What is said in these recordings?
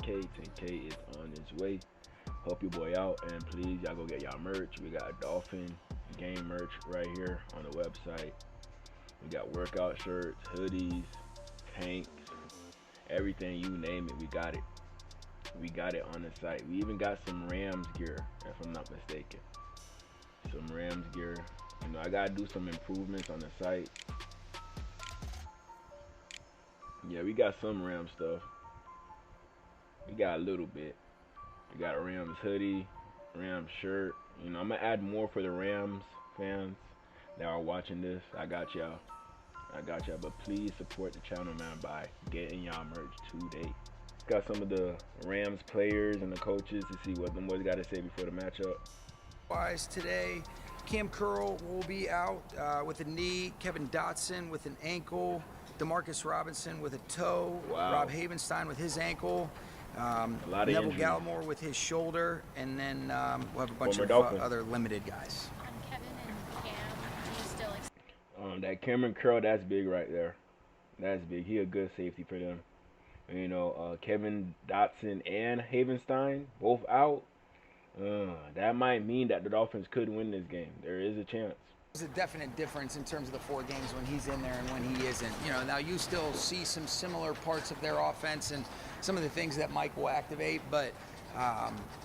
10K. 10K is on its way. Help your boy out, and please, y'all go get y'all merch. We got Dolphin game merch right here on the website. We got workout shirts, hoodies, tanks, everything you name it, we got it. We got it on the site. We even got some Rams gear, if I'm not mistaken. Some Rams gear. You know, I gotta do some improvements on the site. Yeah, we got some Rams stuff. We got a little bit. We got a Rams hoodie, Rams shirt. You know, I'm gonna add more for the Rams fans that are watching this. I got y'all. But please support the channel, man, by getting y'all merch today. Got some of the Rams players and the coaches to see what them boys got to say before the matchup. Wise today, Cam Curl will be out with a knee, Kevin Dotson with an ankle, Demarcus Robinson with a toe, Wow. Rob Havenstein with his ankle, Neville injuries. Gallimore with his shoulder, and then we'll have a bunch of other limited guys. On Kevin and Cam, do you still that Cameron Curl, that's big right there. That's big. He a good safety for them. You know, Kevin Dotson and Havenstein both out. That might mean that the Dolphins could win this game. There is a chance. There's a definite difference in terms of the 4 games when he's in there and when he isn't. You know, now you still see some similar parts of their offense and some of the things that Mike will activate, but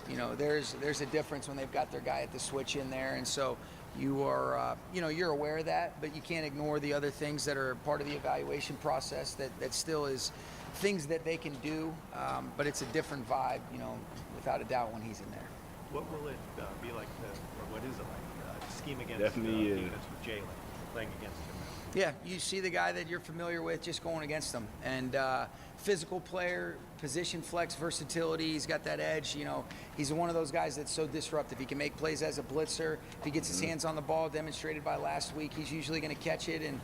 you know, there's a difference when they've got their guy at the switch in there, and so you are, you know, you're aware of that, but you can't ignore the other things that are part of the evaluation process that still is things that they can do, but it's a different vibe, you know, without a doubt when he's in there. What will it be like, or what is it like, scheme against Definitely defense with Jalen, playing against him? Yeah, you see the guy that you're familiar with just going against him. And physical player, position flex, versatility, he's got that edge. You know, he's one of those guys that's so disruptive. He can make plays as a blitzer. If he gets his hands on the ball, demonstrated by last week, he's usually going to catch it. And,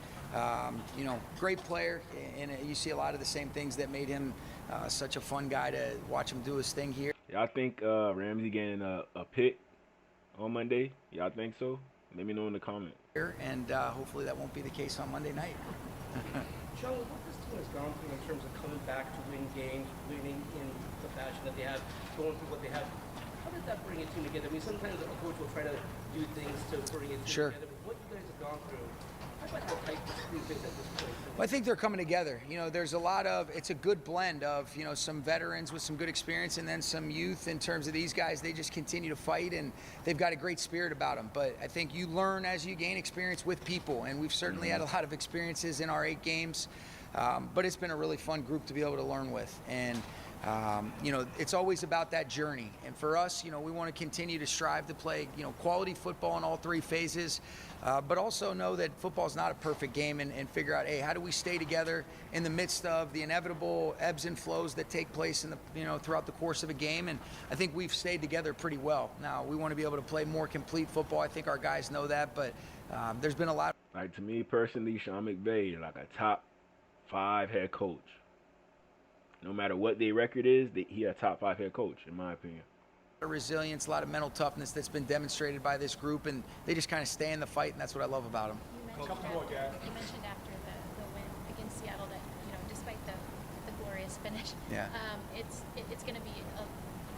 you know, great player. And you see a lot of the same things that made him such a fun guy to watch him do his thing here. Y'all think Ramsey getting a pick on Monday? Y'all think so? Let me know in the comments. And hopefully that won't be the case on Monday night. Sean, what this team has gone through in terms of coming back to win games, winning in the fashion that they have, going through what they have, how did that bring a team together? I mean, sometimes a coach will try to do things to bring a team together, but what you guys have gone through, how about how tight this group is at this point? Well, I think they're coming together. You know, there's a lot of, it's a good blend of, you know, some veterans with some good experience and then some youth in terms of these guys. They just continue to fight and they've got a great spirit about them. But I think you learn as you gain experience with people, and we've certainly had a lot of experiences in our 8 games. But it's been a really fun group to be able to learn with. And you know, it's always about that journey. And for us, you know, we want to continue to strive to play, you know, quality football in all 3 phases, but also know that football is not a perfect game, and figure out, hey, how do we stay together in the midst of the inevitable ebbs and flows that take place in the, you know, throughout the course of a game. And I think we've stayed together pretty well. Now, we want to be able to play more complete football. I think our guys know that, but there's been a lot. Like, to me personally, Sean McVay, like a top 5 head coach. No matter what their record is, he a top 5 head coach, in my opinion. A lot of resilience, a lot of mental toughness that's been demonstrated by this group, and they just kind of stay in the fight, and that's what I love about them. You mentioned after the win against Seattle that, you know, despite the glorious finish, it's going to be an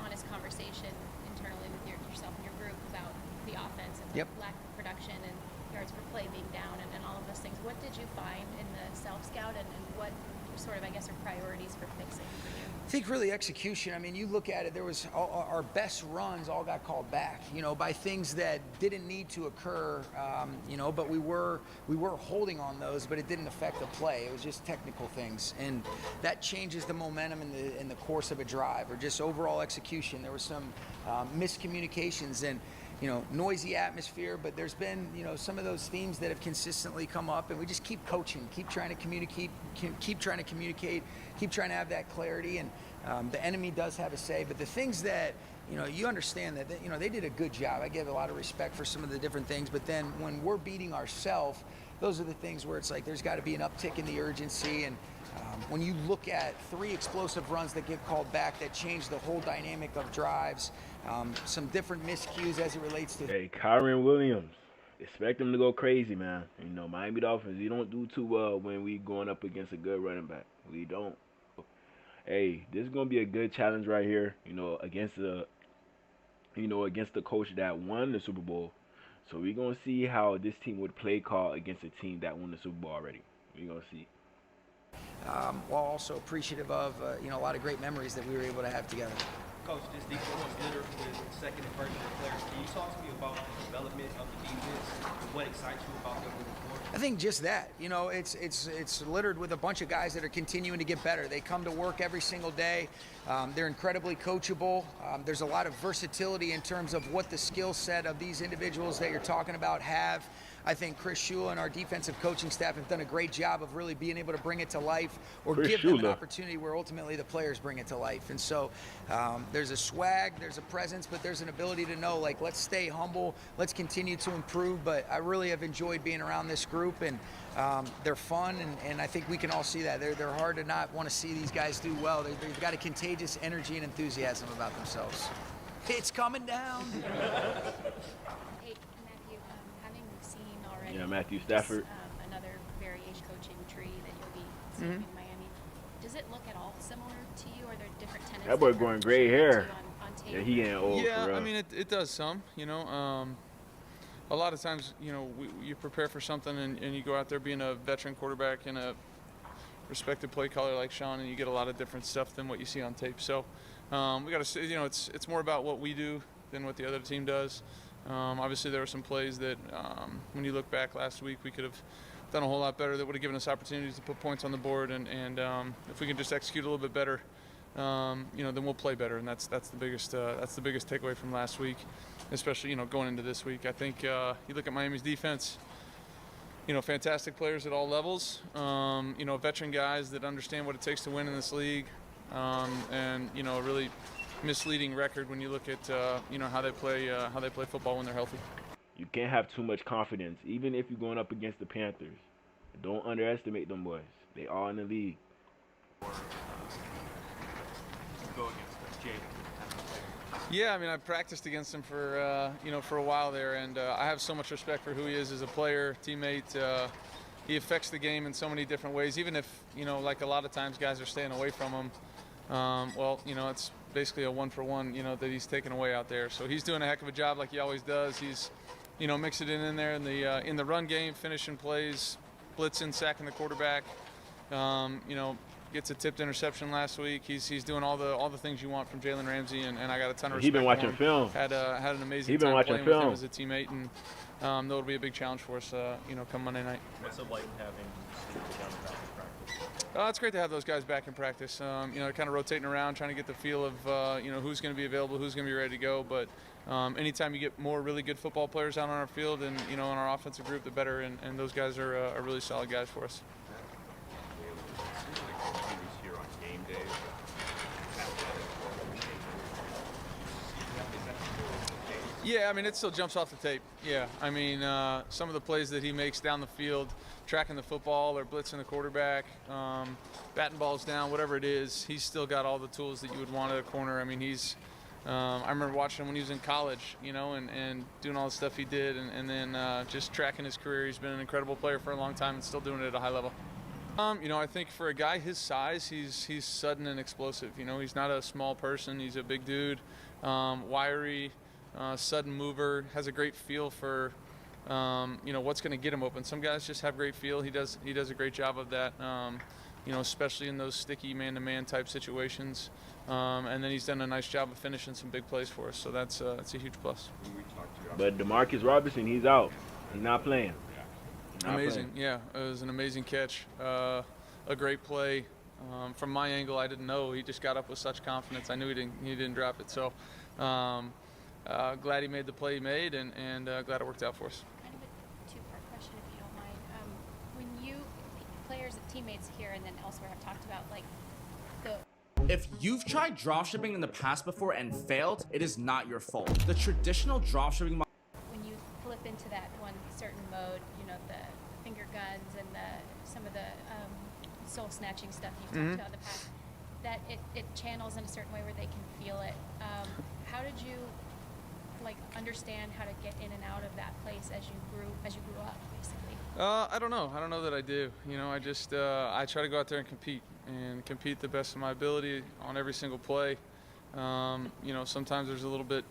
honest conversation internally with yourself and your group about the offense and the lack of production and yards per play being down and all of those things. What did you find in the self-scout, and what sort of, I guess, are priorities for fixing for you? I think really execution. I mean, you look at it, there was our best runs all got called back, you know, by things that didn't need to occur, you know, but we were holding on those, but it didn't affect the play. It was just technical things, and that changes the momentum in the course of a drive, or just overall execution. There was some miscommunications and, you know, noisy atmosphere, but there's been, you know, some of those themes that have consistently come up, and we just keep coaching, keep trying to communicate, keep trying to have that clarity, and the enemy does have a say. But the things that, you know, you understand that, you know, they did a good job. I give a lot of respect for some of the different things, but then when we're beating ourselves, those are the things where it's like there's got to be an uptick in the urgency. And when you look at 3 explosive runs that get called back that change the whole dynamic of drives, some different miscues as it relates to... Hey, Kyron Williams, expect him to go crazy, man. You know, Miami Dolphins, we don't do too well when we going up against a good running back. We don't. hey, this is gonna be a good challenge right here. Against the coach that won the Super Bowl. So we're gonna see how this team would play call against a team that won the Super Bowl already. We're gonna see. While also appreciative of a lot of great memories that we were able to have together. Coach, this defense was littered with second and first year players. Can you talk to me about the development of the defense and what excites you about them moving forward? I think just that, it's littered with a bunch of guys that are continuing to get better. They come to work every single day. They're incredibly coachable. There's a lot of versatility in terms of what the skill set of these individuals that you're talking about have. I think Chris Shula and our defensive coaching staff have done a great job of really being able to bring it to life, or give them an opportunity where ultimately the players bring it to life. And so there's a swag, there's a presence, but there's an ability to know, like, let's stay humble, let's continue to improve. But I really have enjoyed being around this group, and they're fun, and I think we can all see that. They're hard to not want to see these guys do well. They've got a contagious energy and enthusiasm about themselves. It's coming down. Hey, Matthew, having seen already. Yeah, Matthew Stafford. Another variation coaching tree that you'll be seeing in Miami. Does it look at all similar to you, or are there different tenets? That boy growing gray hair. On tape? Yeah, he getting old. Yeah, for real. I mean, it does some, a lot of times, you prepare for something and you go out there being a veteran quarterback and a respected play caller like Sean, and you get a lot of different stuff than what you see on tape. So we got to say, it's more about what we do than what the other team does. Obviously, there were some plays that, when you look back last week, we could have done a whole lot better. That would have given us opportunities to put points on the board, and if we can just execute a little bit better, then we'll play better, and that's the biggest takeaway from last week, especially going into this week. I think you look at Miami's defense. Fantastic players at all levels. Veteran guys that understand what it takes to win in this league, and a really misleading record when you look at how they play football when they're healthy. You can't have too much confidence, even if you're going up against the Panthers. Don't underestimate them boys. They all in the league. Go against Jalen. Yeah, I mean, I've practiced against him for a while there, and I have so much respect for who he is as a player, teammate. He affects the game in so many different ways, even if, like a lot of times guys are staying away from him. It's basically a one-for-one, that he's taken away out there. So he's doing a heck of a job like he always does. He's, mixing it in there in the run game, finishing plays, blitzing, sacking the quarterback. Gets a tipped interception last week. He's doing all the things you want from Jalen Ramsey, and I got a ton of respect. He's been watching film. Had an amazing time playing with him as a teammate, and that'll be a big challenge for us, come Monday night. What's it like having Steve down back in practice? It's great to have those guys back in practice. Kind of rotating around, trying to get the feel of who's going to be available, who's going to be ready to go. But anytime you get more really good football players out on our field and in our offensive group, the better. And those guys are really solid guys for us. Here on game day. Yeah, I mean, it still jumps off the tape. Yeah, I mean, some of the plays that he makes down the field, tracking the football or blitzing the quarterback, batting balls down, whatever it is, he's still got all the tools that you would want at a corner. I mean, I remember watching him when he was in college, and doing all the stuff he did, and then just tracking his career. He's been an incredible player for a long time and still doing it at a high level. I think for a guy his size, he's sudden and explosive. He's not a small person. He's a big dude, wiry, sudden mover, has a great feel for, what's going to get him open. Some guys just have great feel. He does a great job of that, especially in those sticky man-to-man type situations. And then he's done a nice job of finishing some big plays for us. So that's a huge plus. But DeMarcus Robinson, he's out. He's not playing. Amazing, yeah. It was an amazing catch. A great play. From my angle, I didn't know. He just got up with such confidence. I knew he didn't drop it. So glad he made the play he made, and glad it worked out for us. Kind of a two-part question, if you don't mind. When you, players, teammates here and then elsewhere have talked about, like, If you've tried dropshipping in the past before and failed, it is not your fault. The traditional dropshipping model. When you flip into that one certain mode, the finger guns and some of the soul snatching stuff you've talked about in the past, that it channels in a certain way where they can feel it. How did you understand how to get in and out of that place as you grew up, basically? I don't know. I don't know that I do. I just I try to go out there and compete. and compete the best of my ability on every single play. You know, sometimes there's a little bit,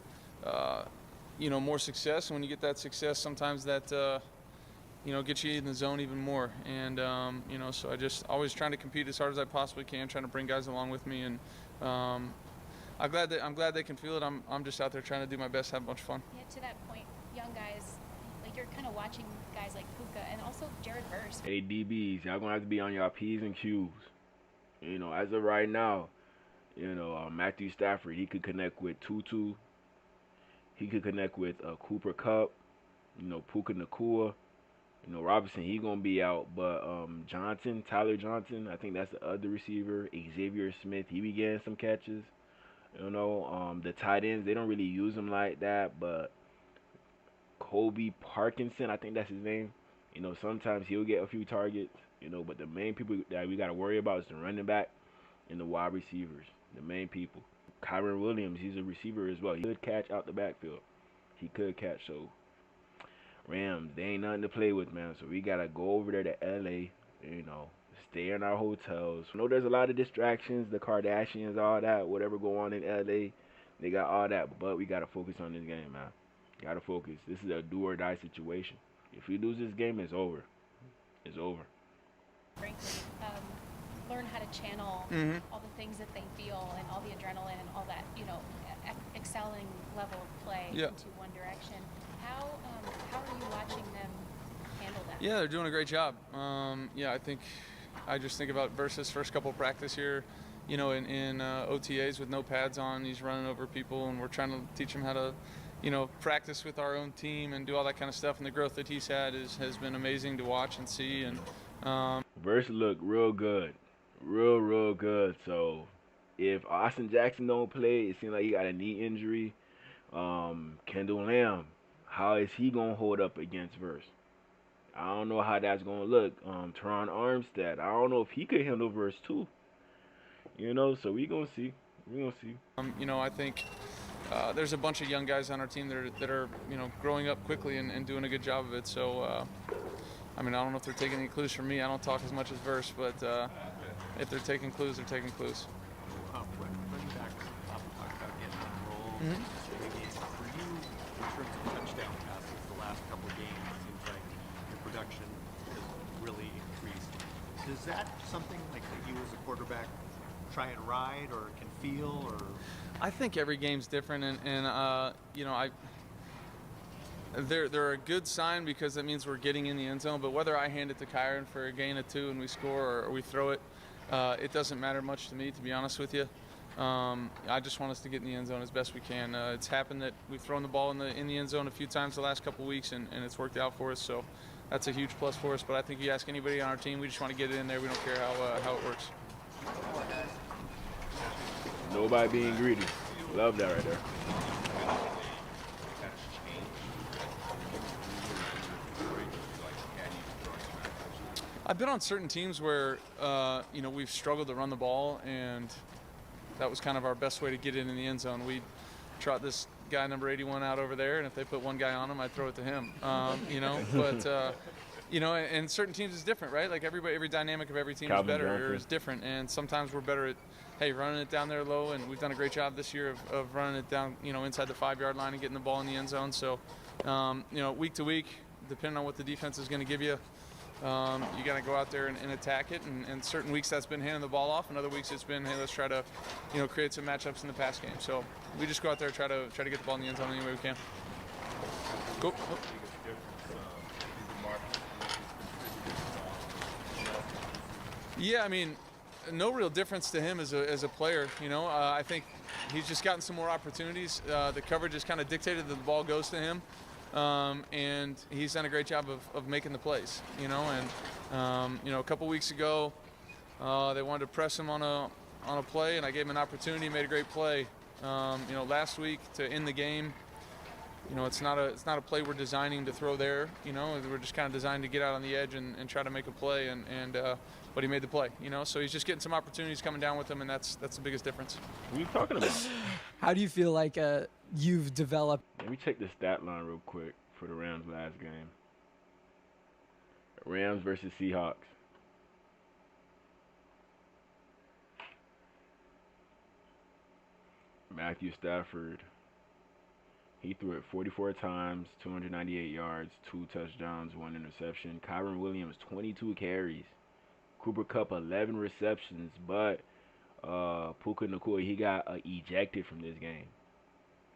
you know, more success. And when you get that success, sometimes that, you know, gets you in the zone even more. And, you know, so I just always trying to compete as hard as I possibly can, trying to bring guys along with me. And I'm glad they can feel it. I'm just out there trying to do my best, have much fun. Yeah, to that point, young guys, like you're kind of watching guys like Puka and also Jared Verse. Hey, DBs, y'all gonna have to be on your P's and Q's. You know, as of right now, you know, Matthew Stafford, he could connect with Tutu. He could connect with Cooper Kupp, you know, Puka Nakua. You know, Robinson, he gonna be out, but Johnson, Tyler Johnson, I think that's the other receiver. Xavier Smith, he be getting some catches. You know, the tight ends, they don't really use them like that, but Kobe Parkinson, I think that's his name. You know, sometimes he'll get a few targets. You know, but the main people that we gotta worry about is the running back and the wide receivers. The main people. Kyron Williams, he's a receiver as well. He could catch out the backfield. He could catch. So Rams, they ain't nothing to play with, man. So we gotta go over there to LA. You know, stay in our hotels. I know there's a lot of distractions. The Kardashians, all that, whatever go on in LA, they got all that. But we gotta focus on this game, man. Gotta focus. This is a do or die situation. If we lose this game, it's over. It's over. Frankly, learn how to channel all the things that they feel and all the adrenaline and all that, you know, excelling level of play into one direction. How are you watching them handle that? Yeah, they're doing a great job. Yeah, I just think about Versus first couple of practice here, you know, in OTAs with no pads on, he's running over people, and we're trying to teach him how to, you know, practice with our own team and do all that kind of stuff. And the growth that he's had has been amazing to watch and see. And Verse look real good, real good. So if Austin Jackson don't play, it seems like he got a knee injury. Kendall Lamb, how is he gonna hold up against Verse? I don't know how that's gonna look. Teron Armstead, I don't know if he could handle Verse too. You know, so we gonna see. You know, I think there's a bunch of young guys on our team that are you know, growing up quickly and doing a good job of it. So I mean, I don't know if they're taking any clues from me. I don't talk as much as Verse, but if they're taking clues, they're taking clues. Running back, talk about getting on the roll. For you, in terms of touchdown passes, the last couple of games, it seems like your production has really increased. Is that something like that you as a quarterback try and ride or can feel, or? I think every game's different, and you know, they're a good sign because that means we're getting in the end zone. But whether I hand it to Kyron for a gain of 2 and we score, or we throw it, it doesn't matter much to me, to be honest with you. I just want us to get in the end zone as best we can. It's happened that we've thrown the ball in the end zone a few times the last couple of weeks, and it's worked out for us. So that's a huge plus for us. But I think you ask anybody on our team, we just want to get it in there. We don't care how it works. Nobody being greedy. Love that right there. I've been on certain teams where you know, we've struggled to run the ball, and that was kind of our best way to get it in the end zone. We'd trot this guy number 81 out over there, and if they put one guy on him, I'd throw it to him. You know, but you know, and certain teams is different, right? Like every dynamic of every team is better or is different, and sometimes we're better at, hey, running it down there low, and we've done a great job this year of running it down, you know, inside the 5-yard line and getting the ball in the end zone. So, you know, week to week, depending on what the defense is going to give you, you got to go out there and attack it. And certain weeks that's been handing the ball off, and other weeks it's been, hey, let's try to, you know, create some matchups in the pass game. So we just go out there, try to get the ball in the end zone any way we can. Go. Oh. Yeah, I mean, no real difference to him as a player. You know, I think he's just gotten some more opportunities. The coverage has kind of dictated that the ball goes to him, and he's done a great job of making the plays. You know, and you know, a couple weeks ago, they wanted to press him on a play, and I gave him an opportunity. Made a great play. You know, last week to end the game. You know, it's not a play we're designing to throw there. You know, we're just kind of designed to get out on the edge and try to make a play. But he made the play. You know, so he's just getting some opportunities coming down with him, and that's the biggest difference. What are you talking about? How do you feel like you've developed? Let me check the stat line real quick for the Rams last game. Rams versus Seahawks. Matthew Stafford, he threw it 44 times, 298 yards, 2 touchdowns, 1 interception. Kyron Williams, 22 carries. Cooper Kupp, 11 receptions, but Puka Nacua, he got ejected from this game.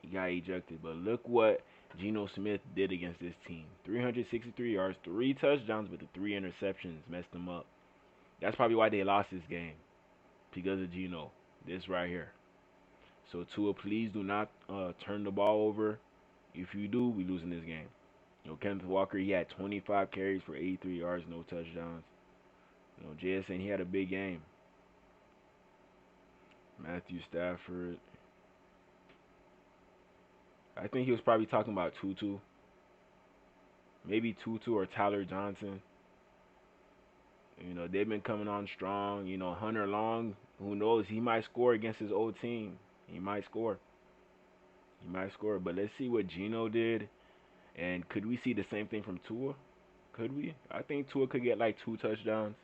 He got ejected, but look what Geno Smith did against this team. 363 yards, 3 touchdowns, but the 3 interceptions messed them up. That's probably why they lost this game, because of Geno. This right here. So Tua, please do not turn the ball over. If you do, we losing this game. Kenneth Walker, he had 25 carries for 83 yards, no touchdowns. JSN, he had a big game. Matthew Stafford, I think he was probably talking about Tutu. Maybe Tutu or Tyler Johnson. They've been coming on strong. Hunter Long, who knows? He might score against his old team. He might score. But let's see what Geno did. And could we see the same thing from Tua? Could we? I think Tua could get like 2 touchdowns.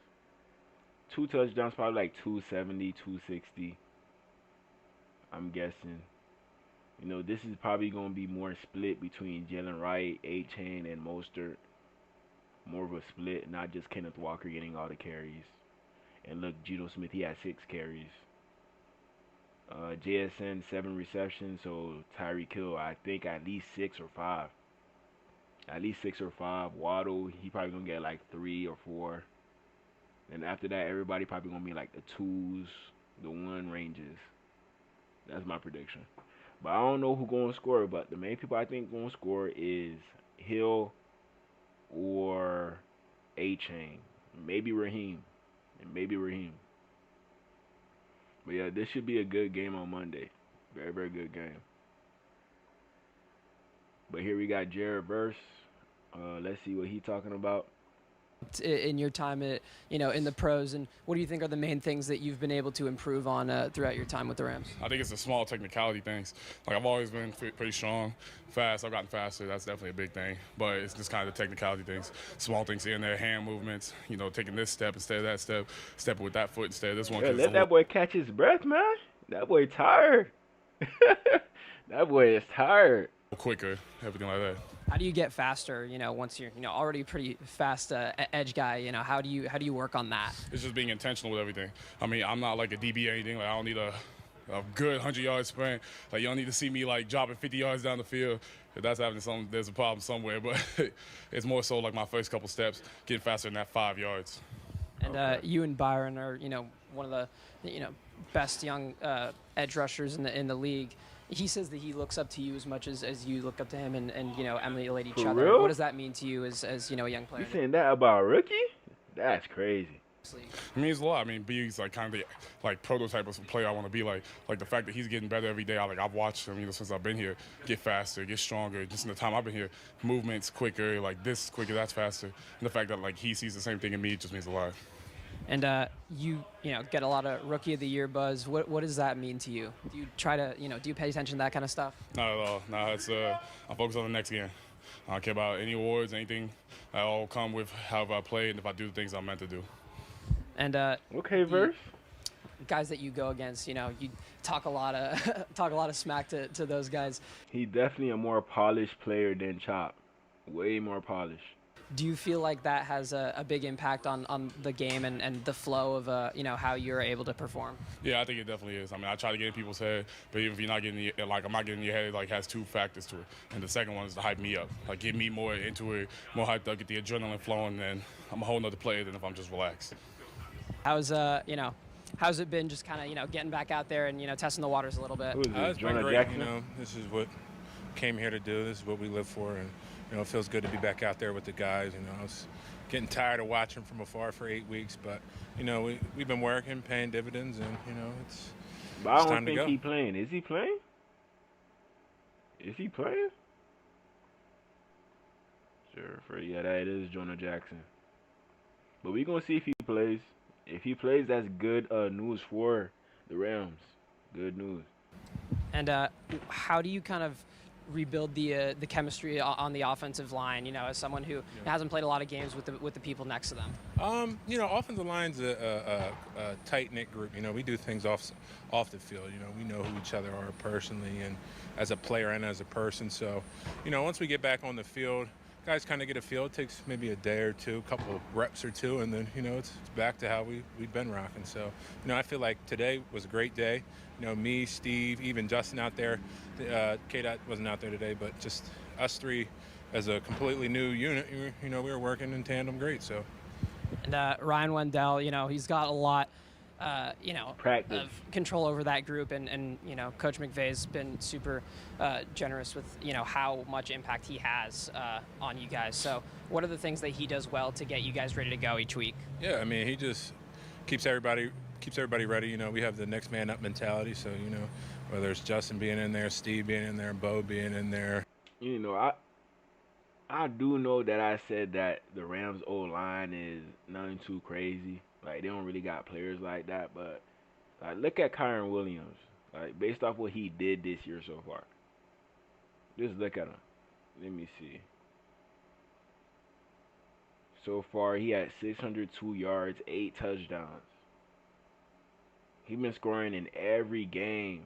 2 touchdowns, probably like 270, 260. I'm guessing. This is probably going to be more split between Jalen Wright, A-Chain, and Mostert. More of a split, not just Kenneth Walker getting all the carries. And look, Geno Smith, he had 6 carries. JSN, 7 receptions, so Tyreek Hill, I think at least 6 or 5. At least 6 or 5. Waddle, he probably going to get like 3 or 4. And after that, everybody probably going to be like the 2s, the 1 ranges. That's my prediction. But I don't know who's going to score. But the main people I think going to score is Hill or A-Chain. Maybe Raheem. But yeah, this should be a good game on Monday. Very, very good game. But here we got Jared Verse. Let's see what he's talking about. In your time in the pros, and what do you think are the main things that you've been able to improve on throughout your time with the Rams? I think it's the small technicality things. Like, I've always been pretty strong, fast. I've gotten faster. That's definitely a big thing. But it's just kind of the technicality things, small things here and there, hand movements. Taking this step instead of that step, stepping with that foot instead of this one. Yeah, let that boy catch his breath, man. That boy tired. That boy is tired. Quicker, everything like that. How do you get faster? Once you're already a pretty fast edge guy. How do you work on that? It's just being intentional with everything. I mean, I'm not like a DB or anything. Like, I don't need a good 100-yard sprint. Like, you don't need to see me like dropping 50 yards down the field. If that's happening, there's a problem somewhere. But it's more so like my first couple steps, getting faster than that 5 yards. And you and Byron are one of the best young edge rushers in the league. He says that he looks up to you as much as you look up to him, and emulate each For other. real? What does that mean to you as a young player? You saying that about a rookie? That's crazy. It means a lot. I mean, B's like kind of the like prototype of player I want to be like. Like the fact that he's getting better every day. I've watched him, since I've been here, get faster, get stronger. Just in the time I've been here, movements quicker, like this quicker, that's faster. And the fact that like he sees the same thing in me just means a lot. And you get a lot of Rookie of the Year buzz. What does that mean to you? Do you try to do you pay attention to that kind of stuff? Not at all. No, it's I'm focused on the next game. I don't care about any awards, anything. I all come with however I play and if I do the things I'm meant to do. And okay, Verse. Guys that you go against, you talk a lot of smack to those guys. He's definitely a more polished player than Chop. Way more polished. Do you feel like that has a big impact on the game and the flow of how you're able to perform? Yeah, I think it definitely is. I mean, I try to get in people's head, but even if you're not getting I'm not getting in your head, it has 2 factors to it. And the second one is to hype me up, like get me more into it, more hyped up, get the adrenaline flowing, and I'm a whole nother player than if I'm just relaxed. How's it been just kind of getting back out there and testing the waters a little bit? Who is this, It's been Jonah great. Jackson? This is what came here to do. This is what we live for, and it feels good to be back out there with the guys. I was getting tired of watching from afar for 8 weeks, but we've been working, paying dividends, and it's But I it's don't time to think go. he's playing. Is he playing? Is he playing? Sure. Yeah, that is Jonah Jackson. But we're gonna see if he plays. If he plays, that's good news for the Rams. Good news. And how do you kind of rebuild the chemistry on the offensive line? You know, as someone who hasn't played a lot of games with the people next to them. You know, offensive line's a tight knit group. You know, we do things off the field. You know, we know who each other are personally and as a player and as a person. So, you know, once we get back on the field, guys kind of get a feel. It takes maybe a day or two, a couple reps or two, and then, you know, it's back to how we've been rocking. So, you know, I feel like today was a great day. You know, me, Steve, even Justin out there. K-Dot wasn't out there today, but just us three as a completely new unit, you know, we were working in tandem great. So. And Ryan Wendell, you know, he's got a lot, you know, Practice. of control over that group, and you know, Coach McVay's been super generous with, you know, how much impact he has on you guys. So, what are the things that he does well to get you guys ready to go each week? Yeah, I mean, he just keeps everybody ready. You know, we have the next man up mentality. So, you know, whether it's Justin being in there, Steve being in there, Bo being in there. You know, I do know that I said that the Rams' O-line is nothing too crazy. Like, they don't really got players like that. But, like, look at Kyron Williams. Like, based off what he did this year so far. Just look at him. Let me see. So far, he had 602 yards, 8 touchdowns. He's been scoring in every game.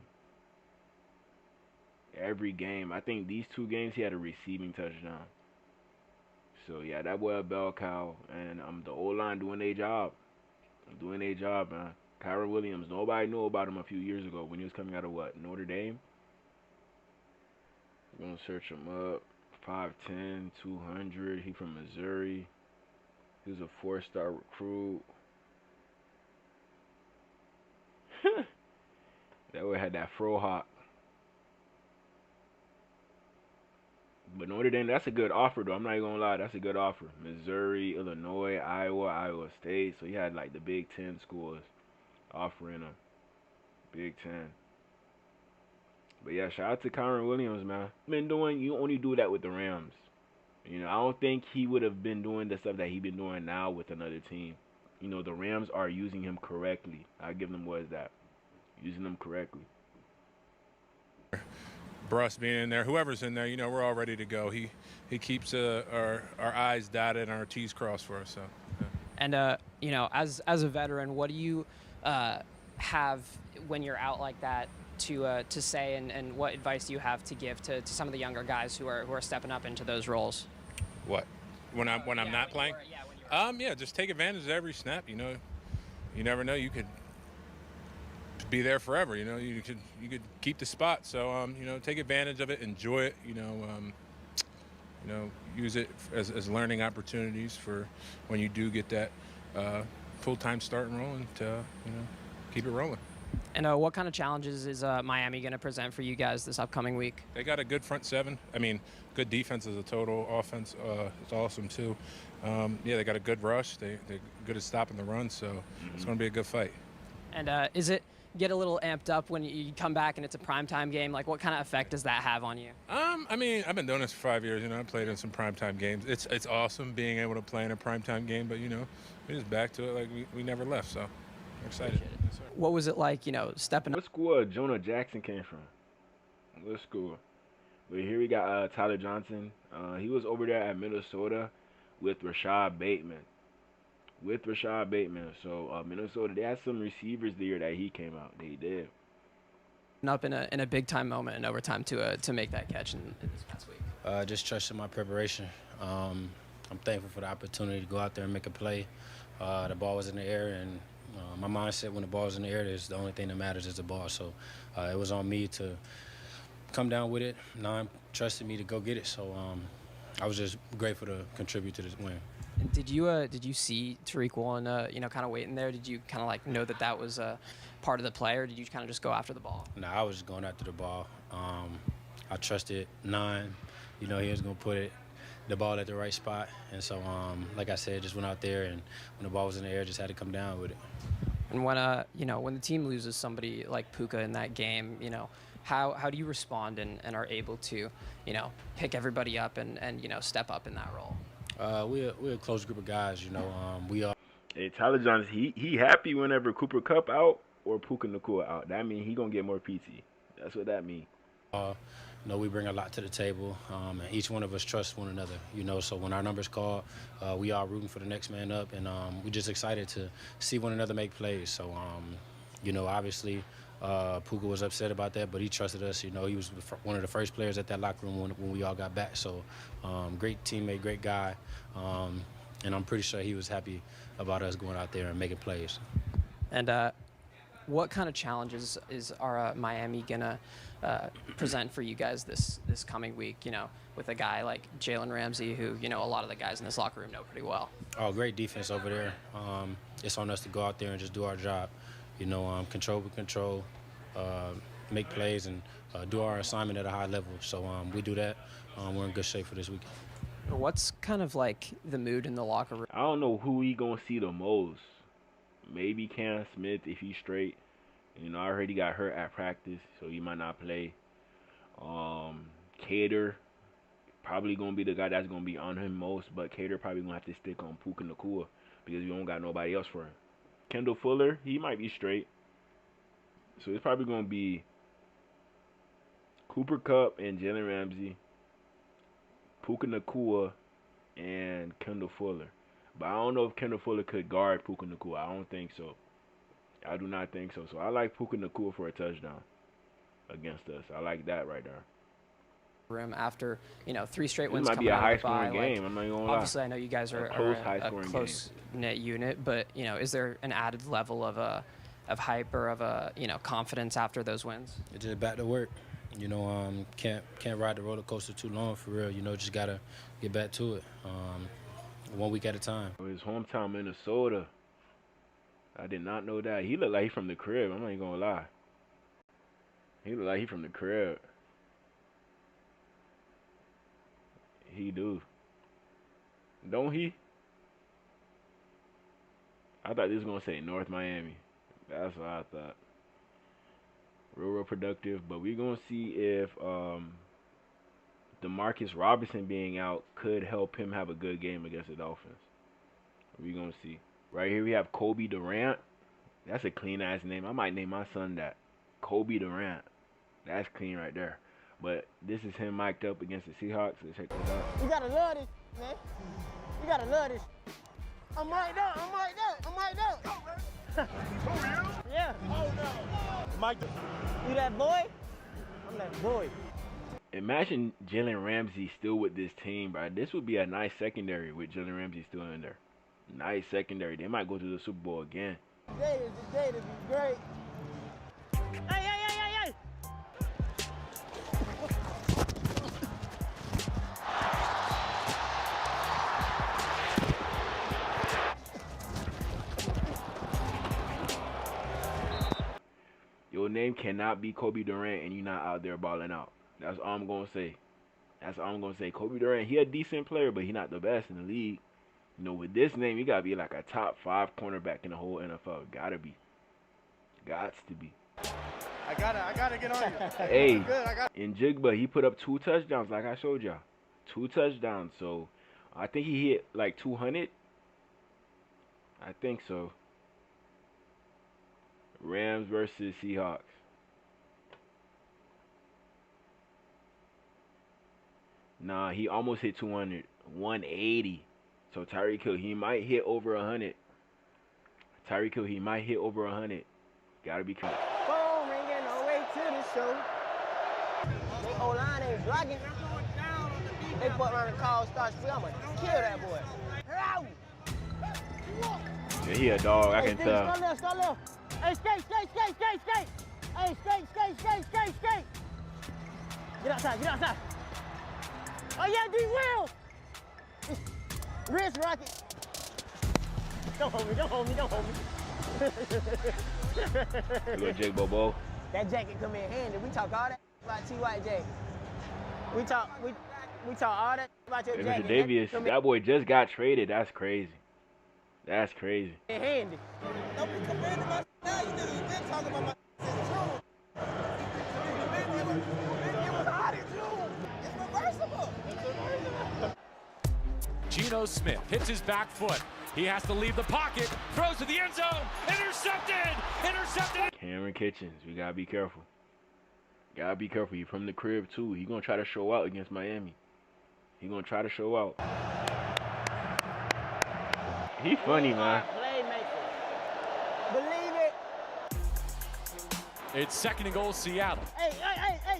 Every game. I think these 2 games he had a receiving touchdown. So, yeah, that boy a bell cow. And the O-line doing their job. Doing their job, man. Kyron Williams, nobody knew about him a few years ago when he was coming out of what? Notre Dame? We're going to search him up. 5'10", 200. He from Missouri. He was a 4-star recruit. That boy had that fro hawk. But Notre Dame, that's a good offer, though. I'm not even going to lie. That's a good offer. Missouri, Illinois, Iowa State. So he had, like, the Big Ten schools offering him. Big Ten. But, yeah, shout out to Kyron Williams, man. You only do that with the Rams. You know, I don't think he would have been doing the stuff that he's been doing now with another team. You know, the Rams are using him correctly. I give them what is that? Using them correctly. Bruss being in there, whoever's in there, you know, we're all ready to go. He keeps our I's dotted and our T's crossed for us. So. Yeah. And you know, as a veteran, what do you have when you're out like that to say, and what advice do you have to give to some of the younger guys who are stepping up into those roles? What? When I'm not playing? Yeah, just take advantage of every snap. You know, you never know. You could be there forever. You know, you could keep the spot. So you know, take advantage of it, enjoy it. You know, use it as learning opportunities for when you do get that full-time start and rolling to keep it rolling. And what kind of challenges is Miami going to present for you guys this upcoming week? They got a good front seven. I mean, good defense as a total. Offense is awesome too. Yeah, they got a good rush. They're good at stopping the run, so it's going to be a good fight. And is it get a little amped up when you come back and it's a primetime game? Like, what kind of effect does that have on you? I mean, I've been doing this for 5 years. You know, I played in some primetime games. It's awesome being able to play in a primetime game, but, you know, we're just back to it like we never left, so we're excited. Yes, what was it like, you know, stepping up? What school Jonah Jackson came from? What school? But here we got Tyler Johnson. He was over there at Minnesota with Rashad Bateman. So Minnesota, they had some receivers there that he came out. They did. Up in a big time moment in overtime to make that catch in this past week. Just trusting my preparation. I'm thankful for the opportunity to go out there and make a play. The ball was in the air, and my mindset when the ball is in the air is the only thing that matters is the ball. So it was on me to come down with it. Nine trusted me to go get it. So I was just grateful to contribute to this win. And did you see Tariq Woolen, kind of waiting there? Did you kind of like know that was part of the play, or did you kind of just go after the ball? No, I was just going after the ball. I trusted Nine. You know, he was going to put the ball at the right spot. And so, like I said, just went out there, and when the ball was in the air, just had to come down with it. And when when the team loses somebody like Puka in that game, how do you respond and are able to, pick everybody up and step up in that role? We're a close group of guys, we are. Hey, Tyler Johnson, he happy whenever Cooper Kupp out or Puka Nacua out. That means he gonna get more PT. That's what that means. we bring a lot to the table, and each one of us trusts one another, so when our number's called, we are rooting for the next man up, and we're just excited to see one another make plays. So, obviously, Puka was upset about that, but he trusted us. He was one of the first players at that locker room when we all got back. So, great teammate, great guy, and I'm pretty sure he was happy about us going out there and making plays. And what kind of challenges are Miami gonna present for you guys this coming week? With a guy like Jalen Ramsey, who a lot of the guys in this locker room know pretty well. Oh, great defense over there. It's on us to go out there and just do our job. Control with control, make plays, and do our assignment at a high level. So we do that. We're in good shape for this weekend. What's kind of like the mood in the locker room? I don't know who he gonna see the most. Maybe Cam Smith if he's straight. I heard he got hurt at practice, so he might not play. Cater probably gonna be the guy that's gonna be on him most, but Cater probably gonna have to stick on Puka Nacua because we don't got nobody else for him. Kendall Fuller, he might be straight. So it's probably gonna be Cooper Kupp and Jalen Ramsey, Puka Nacua, and Kendall Fuller. But I don't know if Kendall Fuller could guard Puka Nacua. I don't think so. I do not think so. So I like Puka Nacua for a touchdown against us. I like that right there. Room after 3 straight This wins might coming be a out of the high-scoring bye. game. I'm not even gonna lie. Obviously, I know you guys are a close-knit unit, but is there an added level of hype or of confidence after those wins? It's just back to work. Can't ride the roller coaster too long for real. Just gotta get back to it. 1 week at a time. His hometown, Minnesota. I did not know that. He looked like he from the crib. I'm not even gonna lie. He looked like he from the crib. He do. Don't he? I thought this was gonna say North Miami. That's what I thought. Real productive. But we're gonna see if DeMarcus Robinson being out could help him have a good game against the Dolphins. We're gonna see. Right here we have Kobe Durant. That's a clean ass name. I might name my son that. Kobe Durant. That's clean right there. But this is him mic'd up against the Seahawks. Let's check this out. You gotta love this, man. You gotta love this. I'm mic'd up. I'm mic'd up. I'm mic'd up. Yeah. Oh no. Mic'd up. You that boy? I'm that boy. Imagine Jalen Ramsey still with this team, bro. This would be a nice secondary with Jalen Ramsey still in there. Nice secondary. They might go to the Super Bowl again. Today to be great. Hey, hey, hey, hey, hey! Your name cannot be Kobe Durant and you're not out there balling out. That's all I'm going to say. That's all I'm going to say. Kobe Durant, he a decent player, but he not the best in the league. With this name, you got to be like a top 5 cornerback in the whole NFL. Gotta be. Gots to be. I gotta get on you. Hey, in Jigba, he put up 2 touchdowns like I showed y'all. 2 touchdowns. So, I think he hit like 200. I think so. Rams versus Seahawks. Nah, he almost hit 200. 180. So Tyreek Hill, he might hit over 100. Tyreek Hill, he might hit over 100. Gotta be careful. Phone ringing on the way to the show. They O-line ain't blocking. They put around the call starts free. I'm gonna kill that boy. Yeah, he a dog, I can tell. Start left. Hey, skate. Hey, skate. Get outside. Oh yeah, D Will. Wrist rocket. Don't hold me. Go Jake Bobo. That jacket come in handy. We talk all that about T.Y.J. We talk all that about your Hey, jacket. Mr. Davies, that boy just got traded. That's crazy. That's crazy. In handy. Don't be comparing to my now. You niggas been talking about my since June. It was hot in June. It's reversible. Geno Smith hits his back foot. He has to leave the pocket, throws to the end zone, intercepted! Cameron Kitchens, we gotta be careful. Gotta be careful. He from the crib too. He gonna try to show out against Miami. He gonna try to show out. He funny, man. Playmaker. Believe it. It's 2nd and goal, Seattle. Hey,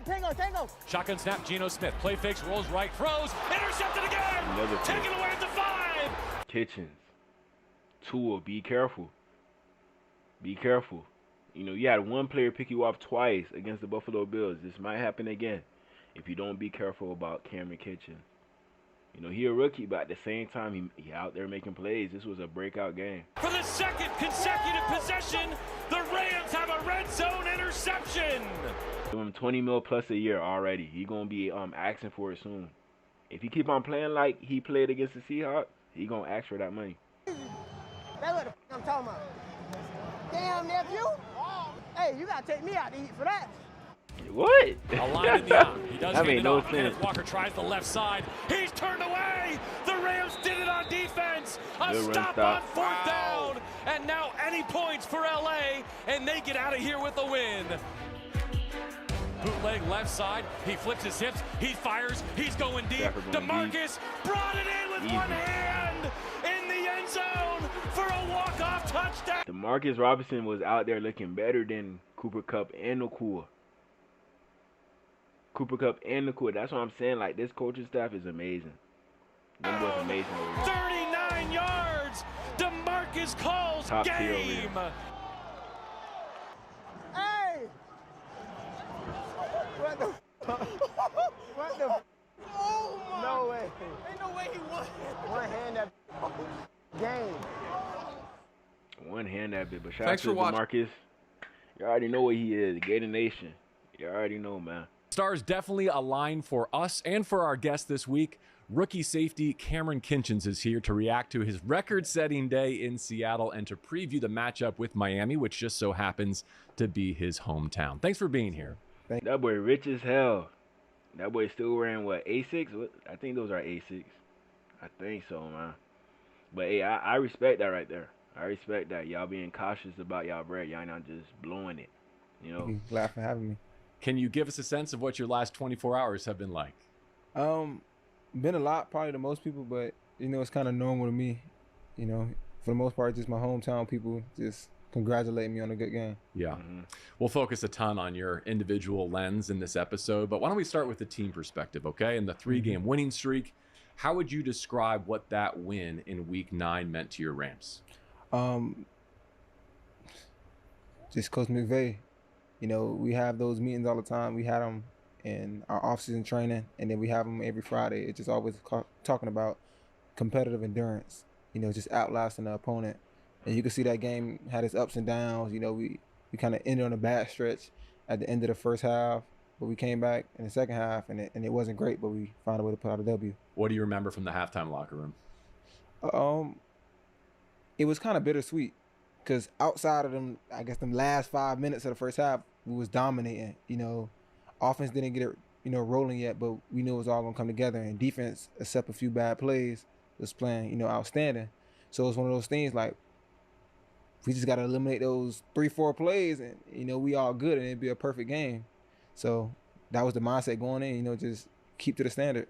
Tango. Shotgun snap, Geno Smith. Play fakes, rolls right, throws, intercepted again. Another Taken pick. away at the 5. Kitchens. Tua, be careful. Be careful. You know, you had one player pick you off twice against the Buffalo Bills. This might happen again if you don't be careful about Cameron Kitchens. You know, he a rookie, but at the same time, he out there making plays. This was a breakout game. For the 2nd consecutive possession, the Rams have a red zone interception. Give him 20 mil plus a year already. He gonna be asking for it soon. If he keep on playing like he played against the Seahawks, he gonna ask for that money. That's what the f I'm talking about. Damn, nephew. Hey, you gotta take me out to eat for that. What? A line in the eye. He does That hand made it no off. sense. Kenneth Walker tries the left side. He's turned away. The Rams did it on defense. A Good run stop stop. on 4th down. And now any points for LA, and they get out of here with a win. Bootleg left side. He flips his hips. He fires. He's going deep. Stafford going DeMarcus brought it in with Easy. one hand in the end zone for a walk-off touchdown. DeMarcus Robinson was out there looking better than Cooper Kupp and Nakua. That's what I'm saying. Like, this coaching staff is amazing. Them boys amazing over here. 39 yards. DeMarcus calls Top tier over game. here. Hey! What the What the Oh my! No way. Ain't no way he won. One hand that game. One hand that bit, but shout Thanks out to for watching. DeMarcus. You already know what he is. Gator Nation. You already know, man. Stars definitely align for us and for our guest this week. Rookie safety Cameron Kitchens is here to react to his record-setting day in Seattle and to preview the matchup with Miami, which just so happens to be his hometown. Thanks for being here. That boy rich as hell. That boy still wearing what, A6? What? I think those are A6. I think so, man. But hey, I respect that right there. I respect that. Y'all being cautious about y'all bread. Y'all not just blowing it. You know? Glad for having me. Can you give us a sense of what your last 24 hours have been like? Been a lot, probably to most people, but you know, it's kind of normal to me. You know, for the most part, just my hometown people just congratulating me on a good game. Yeah. We'll focus a ton on your individual lens in this episode, but why don't we start with the team perspective, okay? And the 3-game winning streak, how would you describe what that win in week 9 meant to your Rams? Just Coach McVay. You know, we have those meetings all the time. We had them in our off-season training, and then we have them every Friday. It's just always talking about competitive endurance, you know, just outlasting the opponent. And you can see that game had its ups and downs. You know, we kind of ended on a bad stretch at the end of the first half, but we came back in the second half, and it wasn't great, but we found a way to put out a W. What do you remember from the halftime locker room? It was kind of bittersweet because outside of them, I guess them last 5 minutes of the first half, we was dominating. You know, offense didn't get it, you know, rolling yet, but we knew it was all gonna come together. And defense, except a few bad plays, was playing, you know, outstanding. So it's one of those things like we just got to eliminate those 3-4 plays, and you know, we all good, and it'd be a perfect game. So that was the mindset going in. You know, just keep to the standard.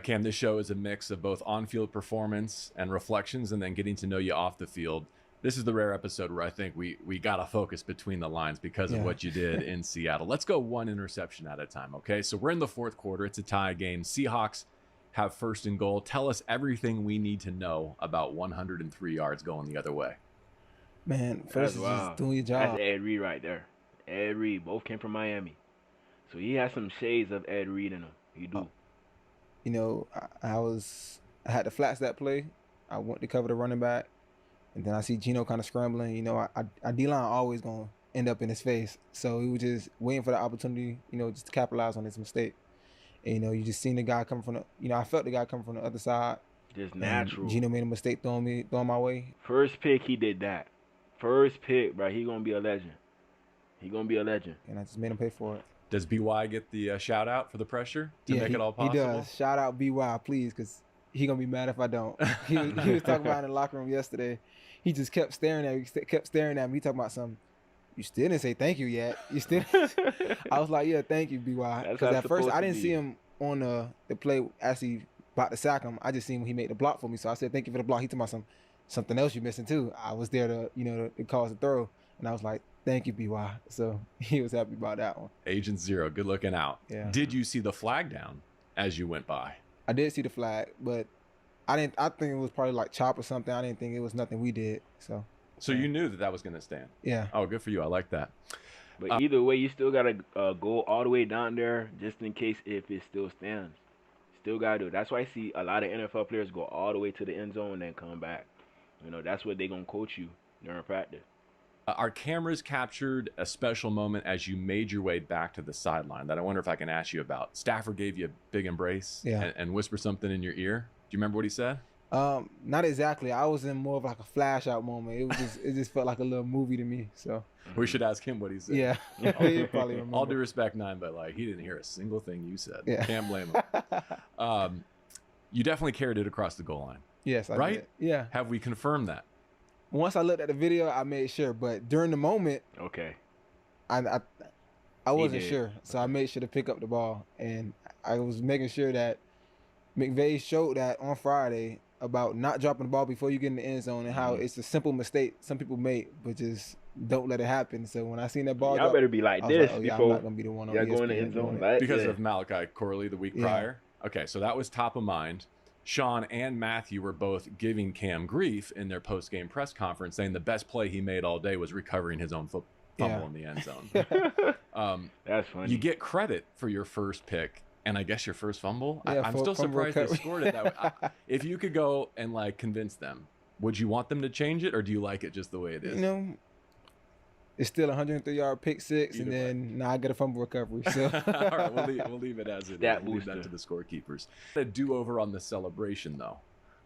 Cam, this show is a mix of both on-field performance and reflections, and then getting to know you off the field. This is the rare episode where I think we got to focus between the lines because of what you did in Seattle. Let's go one interception at a time, okay? So we're in the fourth quarter. It's a tie game. Seahawks have 1st and goal. Tell us everything we need to know about 103 yards going the other way. Man, first is just doing your job. That's Ed Reed right there. Ed Reed. Both came from Miami. So he has some shades of Ed Reed in him. He do. You know, I had to flats that play. I went to cover the running back, and then I see Geno kind of scrambling. You know, our D-line always going to end up in his face. So he was just waiting for the opportunity, you know, just to capitalize on his mistake. And, you know, you just seen the guy come from the, you know, I felt the guy come from the other side. Just natural. Geno made a mistake throwing my way. First pick, he did that. First pick, bro. He going to be a legend. He going to be a legend. And I just made him pay for it. Does BY get the shout out for the pressure to make it all possible? He does. Shout out BY, please, because he going to be mad if I don't. He was talking about in the locker room yesterday. He just kept staring at me. He talking about something. you still didn't say thank you yet. You still. I was like, yeah, thank you, BY. That's Because how at it's first supposed I to didn't be. see him on the play actually about to sack him. I just seen when he made the block for me. So I said, thank you for the block. He told me something else you missing too. I was there to cause the throw, and I was like, thank you, BY. So he was happy about that one. Agent Zero, good looking out. Yeah. Did you see the flag down as you went by? I did see the flag, but I didn't. I think it was probably like chop or something. I didn't think it was nothing we did. So you knew that was going to stand. Yeah. Oh, good for you. I like that. But either way, you still gotta go all the way down there just in case if it still stands. Still gotta do it. That's why I see a lot of NFL players go all the way to the end zone and then come back. That's what they gonna coach you during practice. Our cameras captured a special moment as you made your way back to the sideline that I wonder if I can ask you about. Stafford gave you a big embrace and whispered something in your ear. Do you remember what he said? Not exactly. I was in more of like a flash out moment. It just felt like a little movie to me. So we should ask him what he said. Yeah. He probably remember. All due respect, Nine, but like he didn't hear a single thing you said. Yeah. Can't blame him. You definitely carried it across the goal line. Yes, I right? did. Yeah. Have we confirmed that? Once I looked at the video, I made sure. But during the moment, okay, I wasn't sure, so I made sure to pick up the ball, and I was making sure that McVay showed that on Friday about not dropping the ball before you get in the end zone and how it's a simple mistake some people make, but just don't let it happen. So when I seen that ball, y'all better be like this before I'm not gonna be the one on y'all go in the end zone. Because of Malachi Corley the week prior. Okay, so that was top of mind. Sean and Matthew were both giving Cam grief in their post-game press conference, saying the best play he made all day was recovering his own fumble in the end zone. That's funny. You get credit for your first pick, and I guess your first fumble. Yeah, I'm still surprised they scored it that way. If you could go and like convince them, would you want them to change it, or do you like it just the way it is? It's still a 103-yard pick six, and then now I get a fumble recovery. So all right, we'll leave it as it is. We'll leave that to the scorekeepers. A do-over on the celebration, though.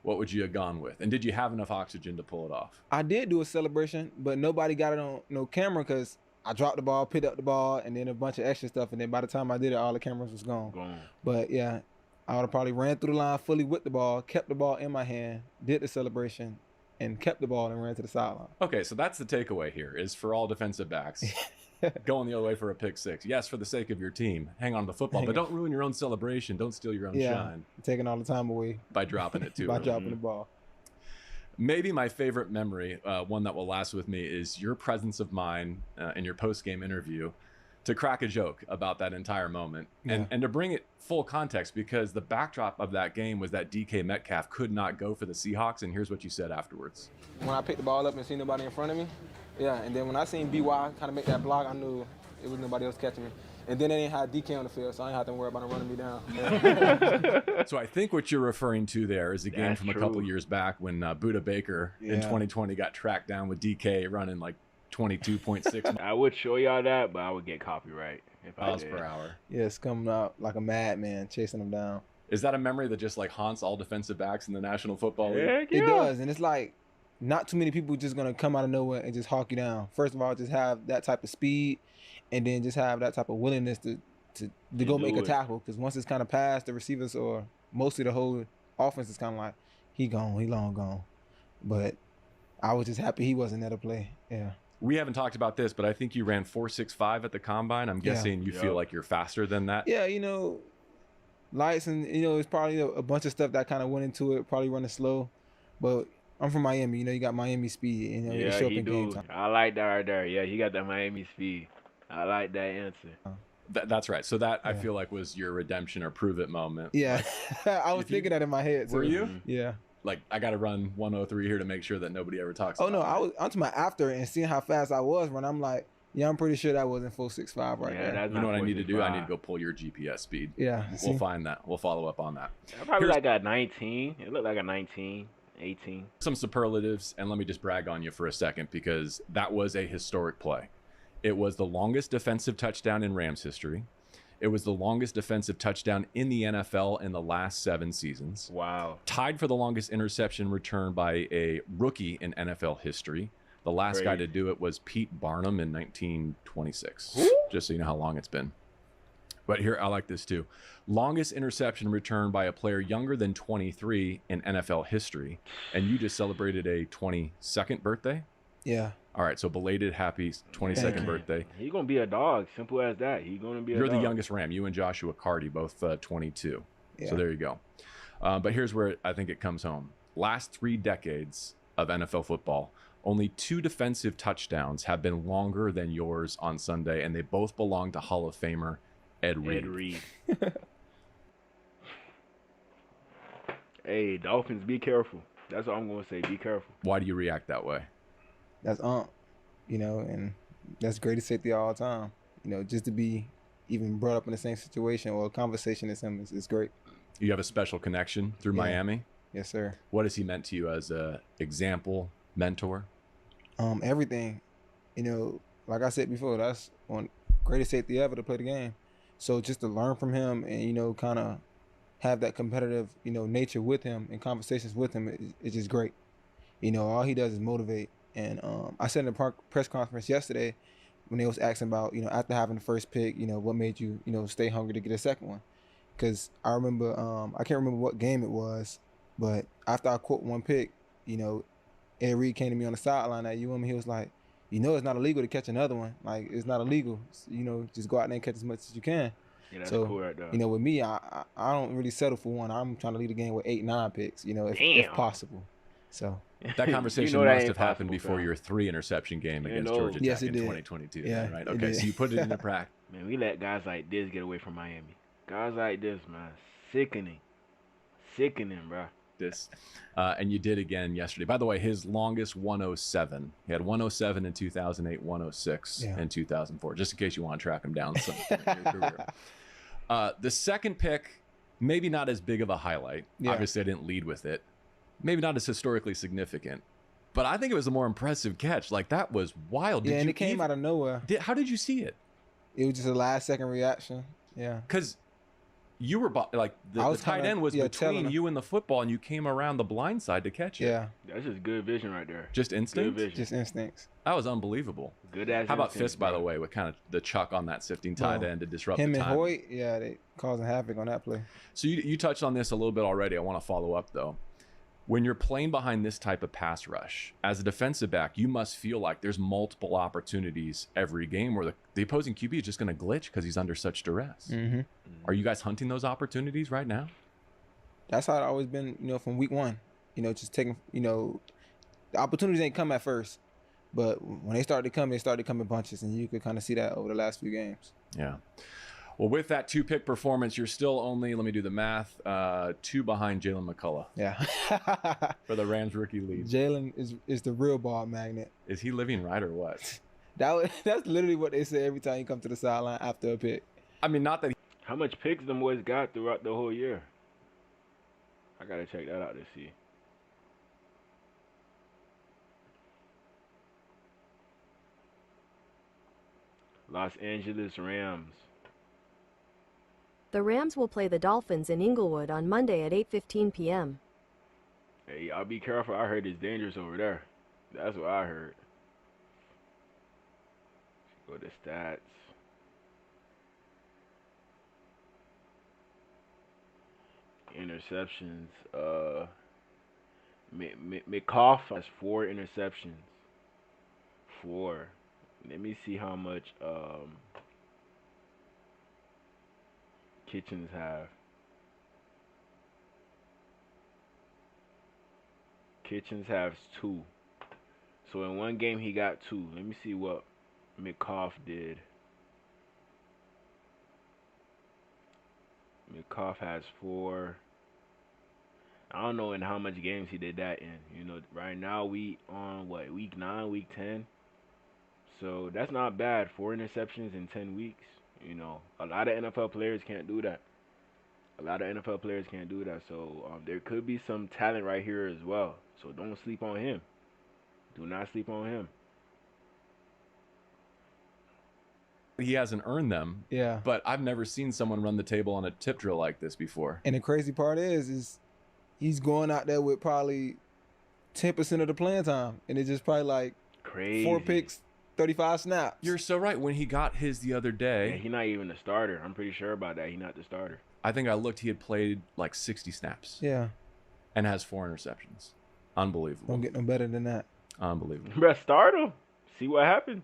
What would you have gone with? And did you have enough oxygen to pull it off? I did do a celebration, but nobody got it on no camera because I dropped the ball, picked up the ball, and then a bunch of extra stuff. And then by the time I did it, all the cameras was gone. But yeah, I would have probably ran through the line fully with the ball, kept the ball in my hand, did the celebration, and kept the ball and ran to the sideline. Okay, so that's the takeaway here, is for all defensive backs, going the other way for a pick six. Yes, for the sake of your team, hang on to the football, but don't ruin your own celebration. Don't steal your own shine. Taking all the time away. By dropping it, too. By dropping the ball. Maybe my favorite memory, one that will last with me, is your presence of mind in your post-game interview to crack a joke about that entire moment and to bring it full context, because the backdrop of that game was that DK Metcalf could not go for the Seahawks, and here's what you said afterwards. When I picked the ball up and seen nobody in front of me, and then when I seen BY kind of make that block, I knew it was nobody else catching me. And then they didn't have DK on the field, so I didn't have to worry about him running me down. So I think what you're referring to there is a game from a couple years back when Buda Baker in 2020 got tracked down with DK running like 22.6. I would show y'all that, but I would get copyright if miles per hour. Yeah, it's coming out like a madman chasing them down. Is that a memory that just like haunts all defensive backs in the National Football League? It does, and it's like not too many people just gonna come out of nowhere and just hawk you down. First of all, just have that type of speed, and then just have that type of willingness to go make a tackle. Because once it's kind of past the receivers or mostly the whole offense is kind of like he gone, he long gone. But I was just happy he wasn't there to play. Yeah. We haven't talked about this, but I think you ran 4.65 at the combine. I'm guessing you feel like you're faster than that. Yeah, lights and it's probably a bunch of stuff that kind of went into it. Probably running slow, but I'm from Miami. You got Miami speed. You show up in game time. I like that right there. Yeah, he got that Miami speed. I like that answer. That's right. So that I feel like was your redemption or prove it moment. Yeah, I was thinking that in my head. Were you? Yeah. Like, I got to run 103 here to make sure that nobody ever talks about it. I'm talking about after and seeing how fast I was when I'm like, yeah, I'm pretty sure that wasn't 4.65 right there. You know what I need to do? I need to go pull your GPS speed. Yeah. We'll find that. We'll follow up on that. Probably like a 19. It looked like a 19, 18. Some superlatives, and let me just brag on you for a second because that was a historic play. It was the longest defensive touchdown in Rams history. It was the longest defensive touchdown in the NFL in the last 7 seasons. Wow. Tied for the longest interception return by a rookie in NFL history. The last guy to do it was Pete Barnum in 1926. Just so you know how long it's been. But here, I like this too. Longest interception return by a player younger than 23 in NFL history. And you just celebrated a 22nd birthday? Yeah. All right, so belated happy 22nd birthday. He's gonna be a dog. Simple as that. He's gonna be. You're the youngest Ram. You and Joshua Carty, both 22. Yeah. So there you go. But here's where I think it comes home. Last 3 decades of NFL football, only 2 defensive touchdowns have been longer than yours on Sunday, and they both belong to Hall of Famer Ed Reed. Hey, Dolphins, be careful. That's all I'm gonna say. Be careful. Why do you react that way? That's you know, and that's greatest safety all the time. You know, just to be even brought up in the same situation or a conversation as him is great. You have a special connection through Miami? Yes, sir. What has he meant to you as a example, mentor? Everything. You know, like I said before, that's one greatest safety ever to play the game. So just to learn from him and, you know, kind of have that competitive, you know, nature with him and conversations with him is just great. You know, all he does is motivate. And I said in the press conference yesterday when they was asking about, you know, after having the first pick, you know, what made you, you know, stay hungry to get a second one? Because I remember, I can't remember what game it was, but after I caught one pick, you know, Ed Reed came to me on the sideline at UM. He was like, you know, it's not illegal to catch another one. Like, it's not illegal. You know, just go out there and catch as much as you can. Yeah, that's so, cool right there. you know, with me, I don't really settle for one. I'm trying to lead the game with 8, 9 picks, you know, if possible. So that conversation must have happened before your 3 interception game against Georgia Tech in 2022. Yeah, right? Okay, so you put it into practice. Man, we let guys like this get away from Miami. Guys like this, man, sickening, bro. And you did again yesterday. By the way, his longest 107. He had 107 in 2008, 106 in 2004. Just in case you want to track him down. The second pick, maybe not as big of a highlight. Obviously, I didn't lead with it. Maybe not as historically significant, but I think it was a more impressive catch. Like, that was wild. And it came out of nowhere. How did you see it? It was just a last-second reaction. Yeah. Because you were like the tight end was between you and the football, and you came around the blind side to catch it. Yeah. That's just good vision right there. Just instinct? Just instincts. That was unbelievable. Good as How about Fisk, by the way, with kind of the chuck on that sifting tight end to disrupt him the time? and Hoyt, they causing havoc on that play. So you touched on this a little bit already. I want to follow up, though. When you're playing behind this type of pass rush, as a defensive back, you must feel like there's multiple opportunities every game where the opposing QB is just going to glitch because he's under such duress. Mm-hmm. Are you guys hunting those opportunities right now? That's how it always been, you know, from week 1. You know, just taking, you know, the opportunities ain't come at first, but when they start to come in bunches, and you could kind of see that over the last few games. Yeah. Well, with that 2-pick performance, you're still only, let me do the math, 2 behind Jalen McCullough. Yeah. For the Rams rookie lead. Jalen is the real ball magnet. Is he living right or what? That's literally what they say every time you come to the sideline after a pick. I mean, not that How much picks them boys got throughout the whole year? I got to check that out to see. Los Angeles Rams. The Rams will play the Dolphins in Inglewood on Monday at 8:15 p.m. Hey, y'all be careful. I heard it's dangerous over there. That's what I heard. Go to stats. Interceptions. McCoff has 4 interceptions. 4. Let me see how much Kitchens have. Kitchens has 2. So in one game he got 2. Let me see what McCoff did. McCoff has 4. I don't know in how much games he did that in. You know, right now we on what, week 9, week 10. So that's not bad. 4 interceptions in 10 weeks. You know, a lot of NFL players can't do that. So there could be some talent right here as well. So don't sleep on him. Do not sleep on him. he hasn't earned them. Yeah. But I've never seen someone run the table on a tip drill like this before. And the crazy part is he's going out there with probably 10% of the playing time, and it's just probably like crazy. 4 picks, 35 snaps. You're so right. When he got his the other day, yeah, he's not even the starter. I'm pretty sure about that. He's not the starter. I think I looked. He had played like 60 snaps. Yeah. And has 4 interceptions. Unbelievable. Don't get no better than that. Unbelievable. Bro, start him. See what happens.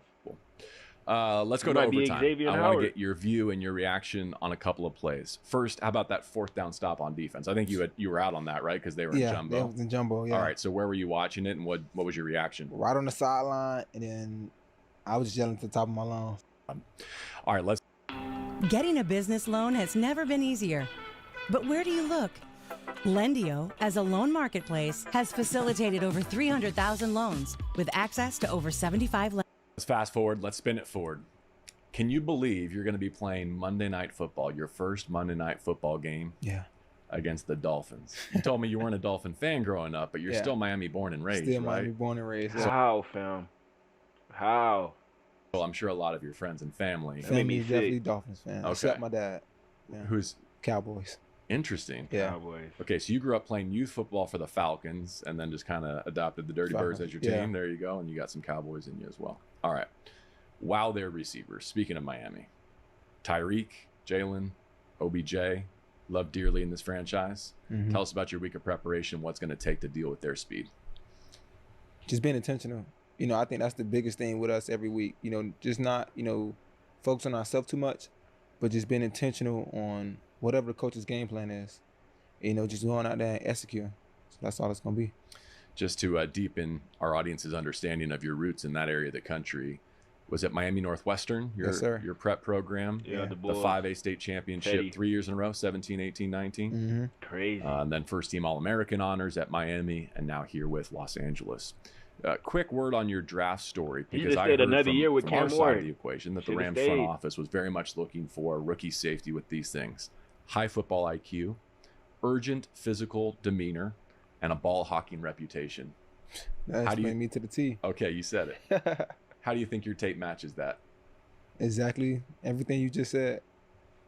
Let's He go to might be overtime. Xavier I want to Howard. get your view and your reaction on a couple of plays. First, how about that fourth down stop on defense? I think you were out on that, right? Because they were in jumbo. Yeah, they was in jumbo, yeah. All right, so where were you watching it, and what was your reaction? Right on the sideline, and then I was just yelling to the top of my lungs. All right, let's. Getting a business loan has never been easier. But where do you look? Lendio, as a loan marketplace, has facilitated over 300,000 loans with access to over 75 lenders. Let's fast forward. Let's spin it forward. Can you believe you're going to be playing Monday Night Football, your first Monday Night Football game? Yeah. Against the Dolphins. You told me you weren't a Dolphin fan growing up, but you're still Miami born and raised, Still right? Miami born and raised. So, How, fam? How? Well, I'm sure a lot of your friends and family. Family is definitely Dolphins fans, Okay. except my dad. Yeah. Who's Cowboys. Interesting. Yeah. Cowboys. Okay, so you grew up playing youth football for the Falcons and then just kind of adopted the Dirty Birds as your team. Yeah. There you go. And you got some Cowboys in you as well. All right. Wow, their receivers. Speaking of Miami, Tyreek, Jalen, OBJ, loved dearly in this franchise. Mhm. Tell us about your week of preparation. What's going to take to deal with their speed? Just being intentional. You know, I think that's the biggest thing with us every week. You know, just not, focus on ourselves too much, but just being intentional on whatever the coach's game plan is. You know, just going out there and executing. So that's all it's going to be. Just to deepen our audience's understanding of your roots in that area of the country, was it Miami Northwestern, Yes, sir. your prep program? Yeah, the the Bulls. 5A state championship Teddy. 3 years in a row, 17, 18, 19. Mm-hmm. Crazy. And then first team All-American honors at Miami, and now here with Los Angeles. Quick word on your draft story, He because just I stayed heard another from, year with from our Cam side Ward. of the equation that the Should've Rams front stayed. office was very much looking for rookie safety with these things: high football IQ, urgent physical demeanor, and a ball hawking reputation. That How do you- explained me to the T. Okay, you said it. How do you think your tape matches that? Exactly everything you just said.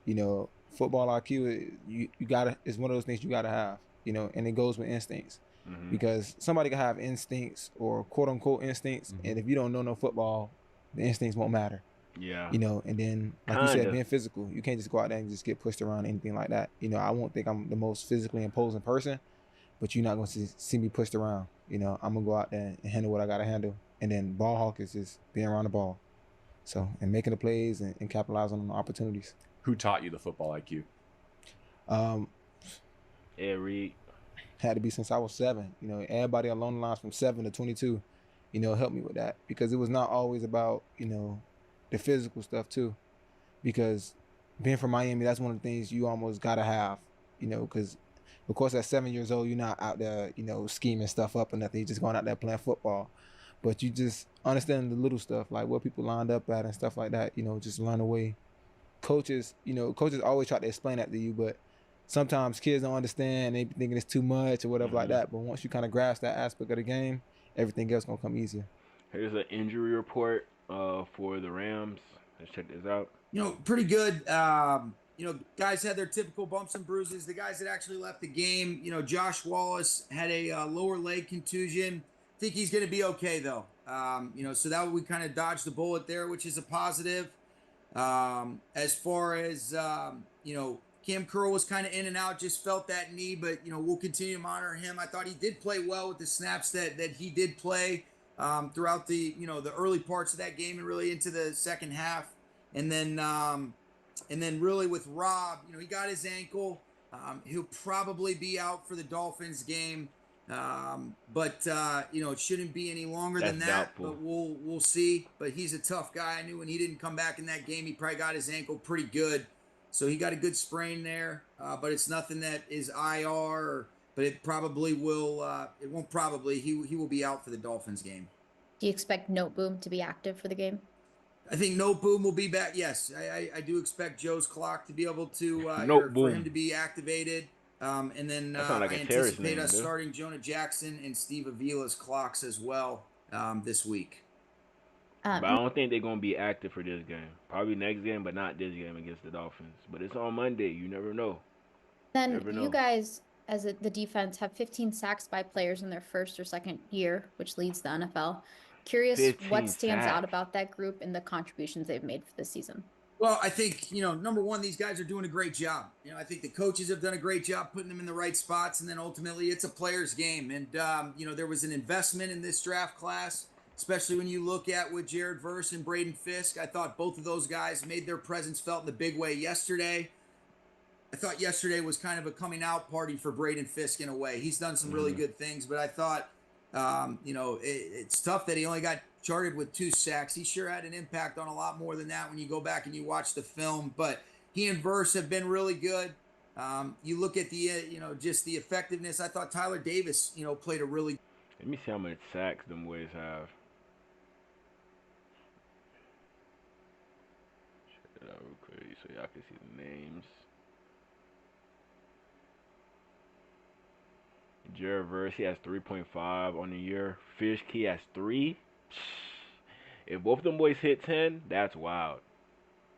You know, football IQ, you gotta, it's one of those things you gotta have. You know, and it goes with instincts. Mhm. Because somebody can have instincts or quote unquote instincts, and if you don't know no football, the instincts won't matter. Yeah. You know, and then like you said, Kinda. being physical, you can't just go out there and just get pushed around or anything like that. You know, I won't think I'm the most physically imposing person, but you're not going to see me pushed around. You know, I'm gonna go out there and handle what I gotta handle, and then ball hawk is just being around the ball, so and making the plays and capitalizing on the opportunities. Who taught you the football IQ? Ed Reed. Had to be since I was 7. You know, everybody along the lines from 7 to 22, you know, helped me with that, because it was not always about, you know, the physical stuff too. Because being from Miami, that's one of the things you almost gotta have, you know, because of course at 7 years old, you're not out there, you know, scheming stuff up or nothing. You're just going out there playing football, but you just understand the little stuff, like what people lined up at and stuff like that. You know, just learn away. Coaches always try to explain that to you, but sometimes kids don't understand. They be thinking it's too much or whatever like that. But once you kind of grasp that aspect of the game, everything else gonna come easier. Here's an injury report for the Rams. Let's check this out. Pretty good. Guys had their typical bumps and bruises. The guys that actually left the game, Josh Wallace had a lower leg contusion. I think he's going to be okay, though. So that we kind of dodged the bullet there, which is a positive. As far as, Cam Curl was kind of in and out, just felt that knee, but, we'll continue to monitor him. I thought he did play well with the snaps that he did play throughout the early parts of that game and really into the second half. And then really with Rob, he got his ankle. He'll probably be out for the Dolphins game. But it shouldn't be any longer than That's that, doubtful. but we'll see. But he's a tough guy. I knew when he didn't come back in that game, he probably got his ankle pretty good. So he got a good sprain there, but it's nothing that is IR, but it probably will, it won't probably, he will be out for the Dolphins game. Do you expect Noteboom to be active for the game? I think No Boom will be back. Yes, I do expect Joe's clock to be able to, No for Boom. him to be activated. And then That sound like I a terrorist anticipate name, us dude. starting Jonah Jackson and Steve Avila's clocks as well this week. But I don't think they're gonna be active for this game. Probably next game, but not this game against the Dolphins. But it's on Monday. You never know. Then Never know. you guys, as the defense, have 15 sacks by players in their first or second year, which leads the NFL. Curious 15 what stands out sacks. about that group and the contributions they've made for this season. Well, I think, number one, these guys are doing a great job. I think the coaches have done a great job putting them in the right spots. And then ultimately it's a player's game. And, there was an investment in this draft class, especially when you look at with Jared Verse and Braden Fisk. I thought both of those guys made their presence felt in the big way yesterday. I thought yesterday was kind of a coming out party for Braden Fisk in a way. He's done some really good things, but I thought, it's tough that he only got charted with 2 sacks. He sure had an impact on a lot more than that when you go back and you watch the film. But he and Verse have been really good. You look at the, just the effectiveness. I thought Tyler Davis, played a really. Let me see how much sacks them boys have. Check it out real quick so y'all can see the names. Jared Verse, he has 3.5 on the year. Fisk, he has 3. If both of them boys hit 10, that's wild.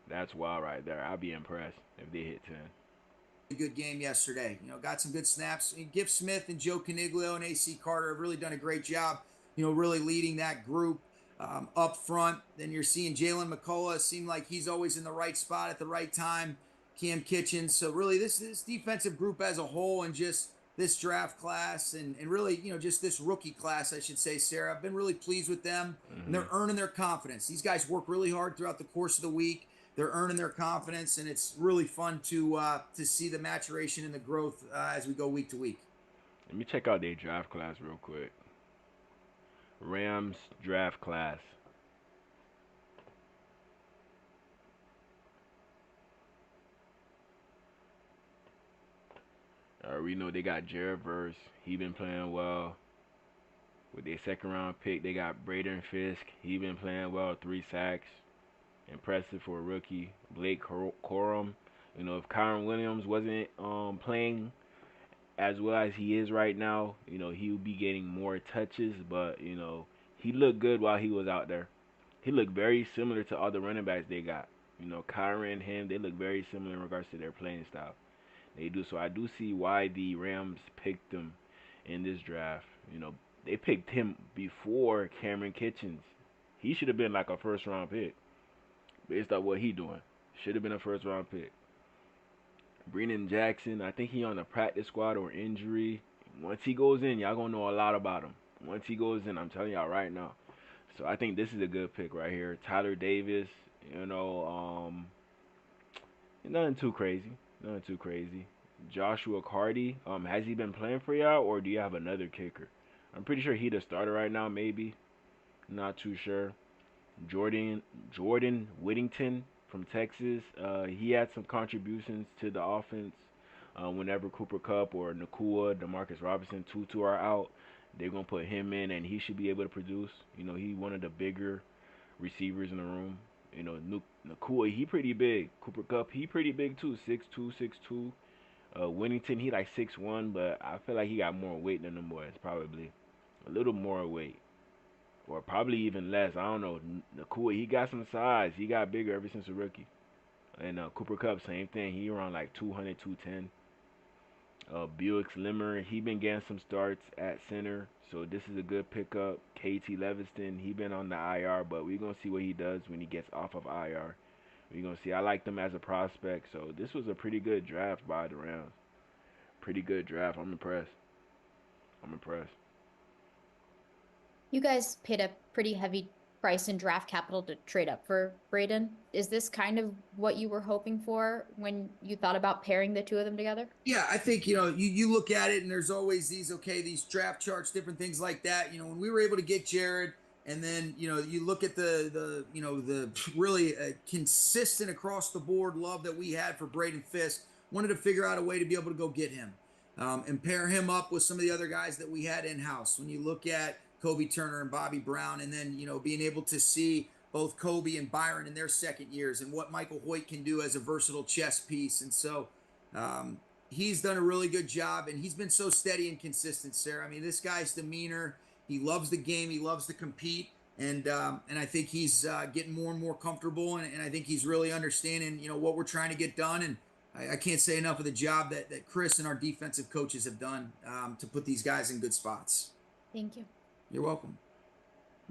That's wild right there. I'd be impressed if they hit 10. Good game yesterday. Got some good snaps. Gift Smith and Joe Caniglio and AC Carter have really done a great job, really leading that group up front. Then you're seeing Jalen McCullough seem like he's always in the right spot at the right time. Cam Kitchens. So really this defensive group as a whole and just this draft class and really, just this rookie class, I should say, Sarah, I've been really pleased with them and they're earning their confidence. These guys work really hard throughout the course of the week. They're earning their confidence and it's really fun to see the maturation and the growth as we go week to week. Let me check out their draft class real quick. Rams draft class. We know they got Jared Verse. He been playing well. With their second round pick, they got Braden Fisk. He been playing well, 3 sacks. Impressive for a rookie. Blake Corum. If Kyron Williams wasn't playing as well as he is right now, he would be getting more touches. But, he looked good while he was out there. He looked very similar to other running backs they got. Kyron and him, they look very similar in regards to their playing style. They do. So I do see why the Rams picked him in this draft. They picked him before Cameron Kitchens. He should have been like a first round pick. Based on what he doing. Should have been a first round pick. Brennan Jackson, I think he on the practice squad or injury. Once he goes in, y'all gonna know a lot about him. Once he goes in, I'm telling y'all right now. So I think this is a good pick right here. Tyler Davis, nothing too crazy. Nothing too crazy. Joshua Cardi, has he been playing for y'all or do you have another kicker? I'm pretty sure he the starter right now, maybe. Not too sure. Jordan Whittington from Texas. He had some contributions to the offense. Whenever Cooper Kupp or Nakua, Demarcus Robinson, Tutu are out, they're gonna put him in, and he should be able to produce. He one of the bigger receivers in the room. Nakua, he pretty big. Cooper Kupp, he pretty big too, 6'2", 6'2". Whittington, he like 6'1", but I feel like he got more weight than them boys, probably a little more weight. Or probably even less. I don't know. Nakua, he got some size. He got bigger ever since a rookie. And Cooper Kupp, same thing. He around like 200, 210. Buick Slimmer, he been getting some starts at center. So this is a good pickup. KT Leviston, he been on the IR, but we're going to see what he does when he gets off of IR. We're going to see. I like them as a prospect. So this was a pretty good draft by the Rams. Pretty good draft. I'm impressed. You guys paid a pretty heavy price in draft capital to trade up for Braden. Is this kind of what you were hoping for when you thought about pairing the two of them together? Yeah, I think, you look at it and there's always these draft charts, different things like that. When we were able to get Jared and then, you look at the really consistent across the board love that we had for Braden Fisk, wanted to figure out a way to be able to go get him and pair him up with some of the other guys that we had in-house. When you look at Kobe Turner and Bobby Brown, and then, being able to see both Kobe and Byron in their second years and what Michael Hoyt can do as a versatile chess piece. And so he's done a really good job, and he's been so steady and consistent, Sarah. I mean, this guy's demeanor, he loves the game, he loves to compete, and I think he's getting more and more comfortable, and I think he's really understanding, what we're trying to get done. And I can't say enough of the job that Chris and our defensive coaches have done to put these guys in good spots. Thank you. You're welcome.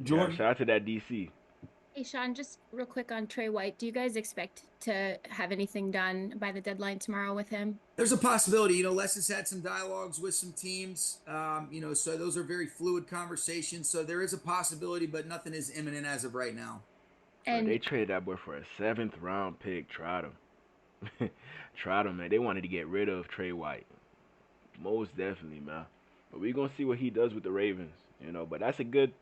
Jordan, shout out to that DC. Hey, Sean, just real quick on Trey White. Do you guys expect to have anything done by the deadline tomorrow with him? There's a possibility. Les has had some dialogues with some teams. So those are very fluid conversations. So there is a possibility, but nothing is imminent as of right now. Bro, And they traded that boy for a 7th round pick. Tried him. Tried him, man. They wanted to get rid of Trey White. Most definitely, man. But we're going to see what he does with the Ravens. But that's a good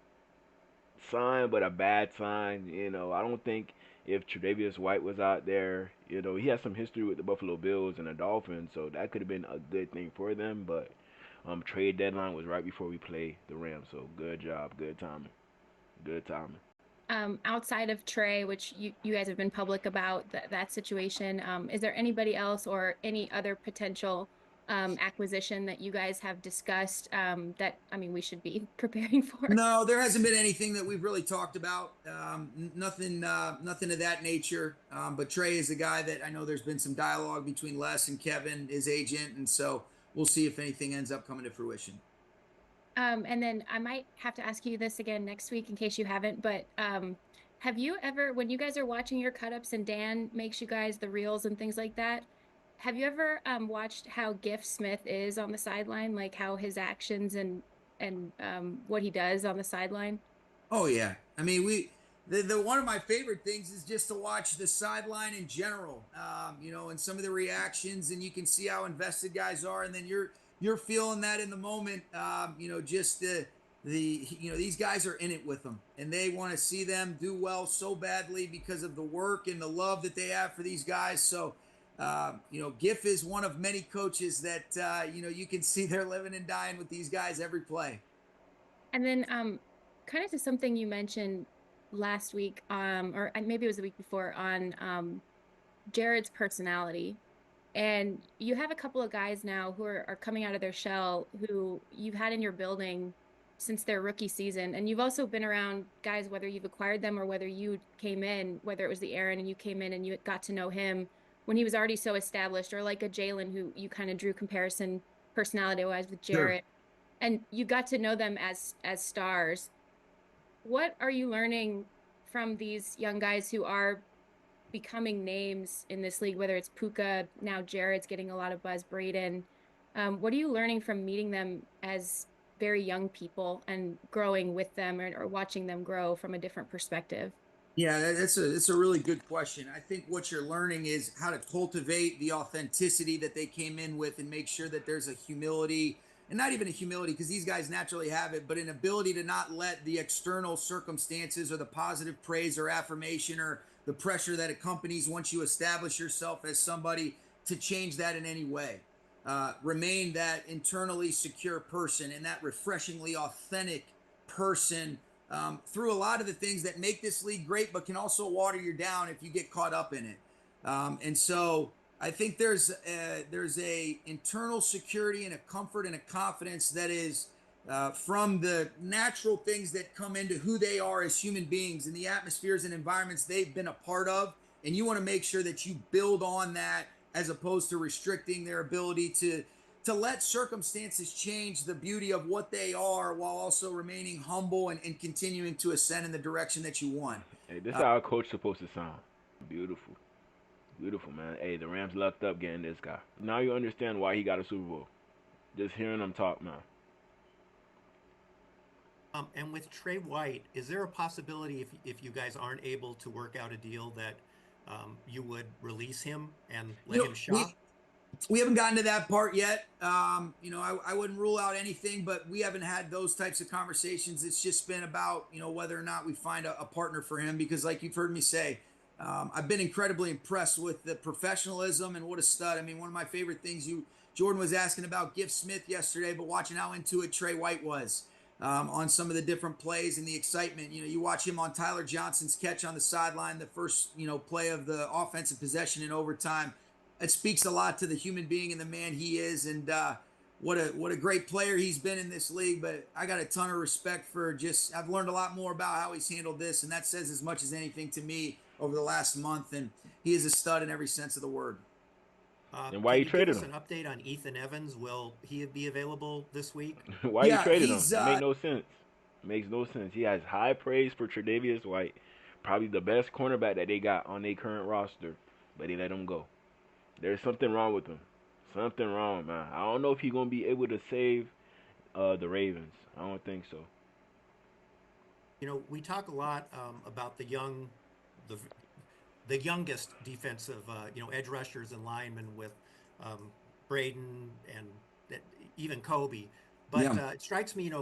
sign, but a bad sign. I don't think if Tre'Davious White was out there, he has some history with the Buffalo Bills and the Dolphins, so that could have been a good thing for them. But trade deadline was right before we play the Rams, so good job, good timing, good timing. outside of Trey, which you guys have been public about that situation, is there anybody else or any other potential acquisition that you guys have discussed that we should be preparing for? No, there hasn't been anything that we've really talked about. Nothing of that nature. But Trey is a guy that I know there's been some dialogue between Les and Kevin, his agent, and so we'll see if anything ends up coming to fruition. And then I might have to ask you this again next week in case you haven't, but have you ever, when you guys are watching your cut-ups and Dan makes you guys the reels and things like that, have you ever watched how Giff Smith is on the sideline, like how his actions and what he does on the sideline? Oh yeah, the one of my favorite things is just to watch the sideline in general. And some of the reactions, and you can see how invested guys are, and then you're feeling that in the moment. Just these guys are in it with them, and they want to see them do well so badly because of the work and the love that they have for these guys. So, Giff is one of many coaches that you can see they're living and dying with these guys every play. And then, kind of to something you mentioned last week, or maybe it was the week before, on Jared's personality. And you have a couple of guys now who are coming out of their shell who you've had in your building since their rookie season. And you've also been around guys, whether you've acquired them or whether you came in, whether it was the Aaron and you came in and you got to know him when he was already so established, or like a Jalen who you kind of drew comparison personality-wise with Jared. Sure. And you got to know them as stars. What are you learning from these young guys who are becoming names in this league, whether it's Puka, now Jared's getting a lot of buzz, Braden? What are you learning from meeting them as very young people and growing with them or watching them grow from a different perspective? Yeah, that's a really good question. I think what you're learning is how to cultivate the authenticity that they came in with and make sure that there's a humility, and not even a humility because these guys naturally have it, but an ability to not let the external circumstances or the positive praise or affirmation or the pressure that accompanies once you establish yourself as somebody to change that in any way. Remain that internally secure person and that refreshingly authentic person through a lot of the things that make this league great, but can also water you down if you get caught up in it. And so I think there's a internal security and a comfort and a confidence that is from the natural things that come into who they are as human beings and the atmospheres and environments they've been a part of. And you want to make sure that you build on that as opposed to restricting their ability to let circumstances change the beauty of what they are while also remaining humble and continuing to ascend in the direction that you want. Hey, this is how a coach supposed to sound. Beautiful. Beautiful, man. Hey, the Rams lucked up getting this guy. Now you understand why he got a Super Bowl. Just hearing him talk, man. And with Trey White, is there a possibility if you guys aren't able to work out a deal that you would release him and let him shop? We haven't gotten to that part yet. I wouldn't rule out anything, but we haven't had those types of conversations. It's just been about, whether or not we find a partner for him, because like you've heard me say, I've been incredibly impressed with the professionalism and what a stud. One of my favorite things Jordan was asking about Giff Smith yesterday, but watching how into it Trey White was on some of the different plays and the excitement. You watch him on Tyler Johnson's catch on the sideline, the first, play of the offensive possession in overtime. It speaks a lot to the human being and the man he is, and what a great player he's been in this league. But I got a ton of respect for I've learned a lot more about how he's handled this, and that says as much as anything to me over the last month. And he is a stud in every sense of the word. And why you traded him? An update on Ethan Evans. Will he be available this week? Why you traded him? It makes no sense. It makes no sense. He has high praise for Tre'Davious White, probably the best cornerback that they got on their current roster, but they let him go. There's something wrong with him. Something wrong, man. I don't know if he's gonna be able to save the Ravens. I don't think so. You know, we talk a lot about the youngest defensive, edge rushers and linemen with Braden and even Kobe. But it strikes me,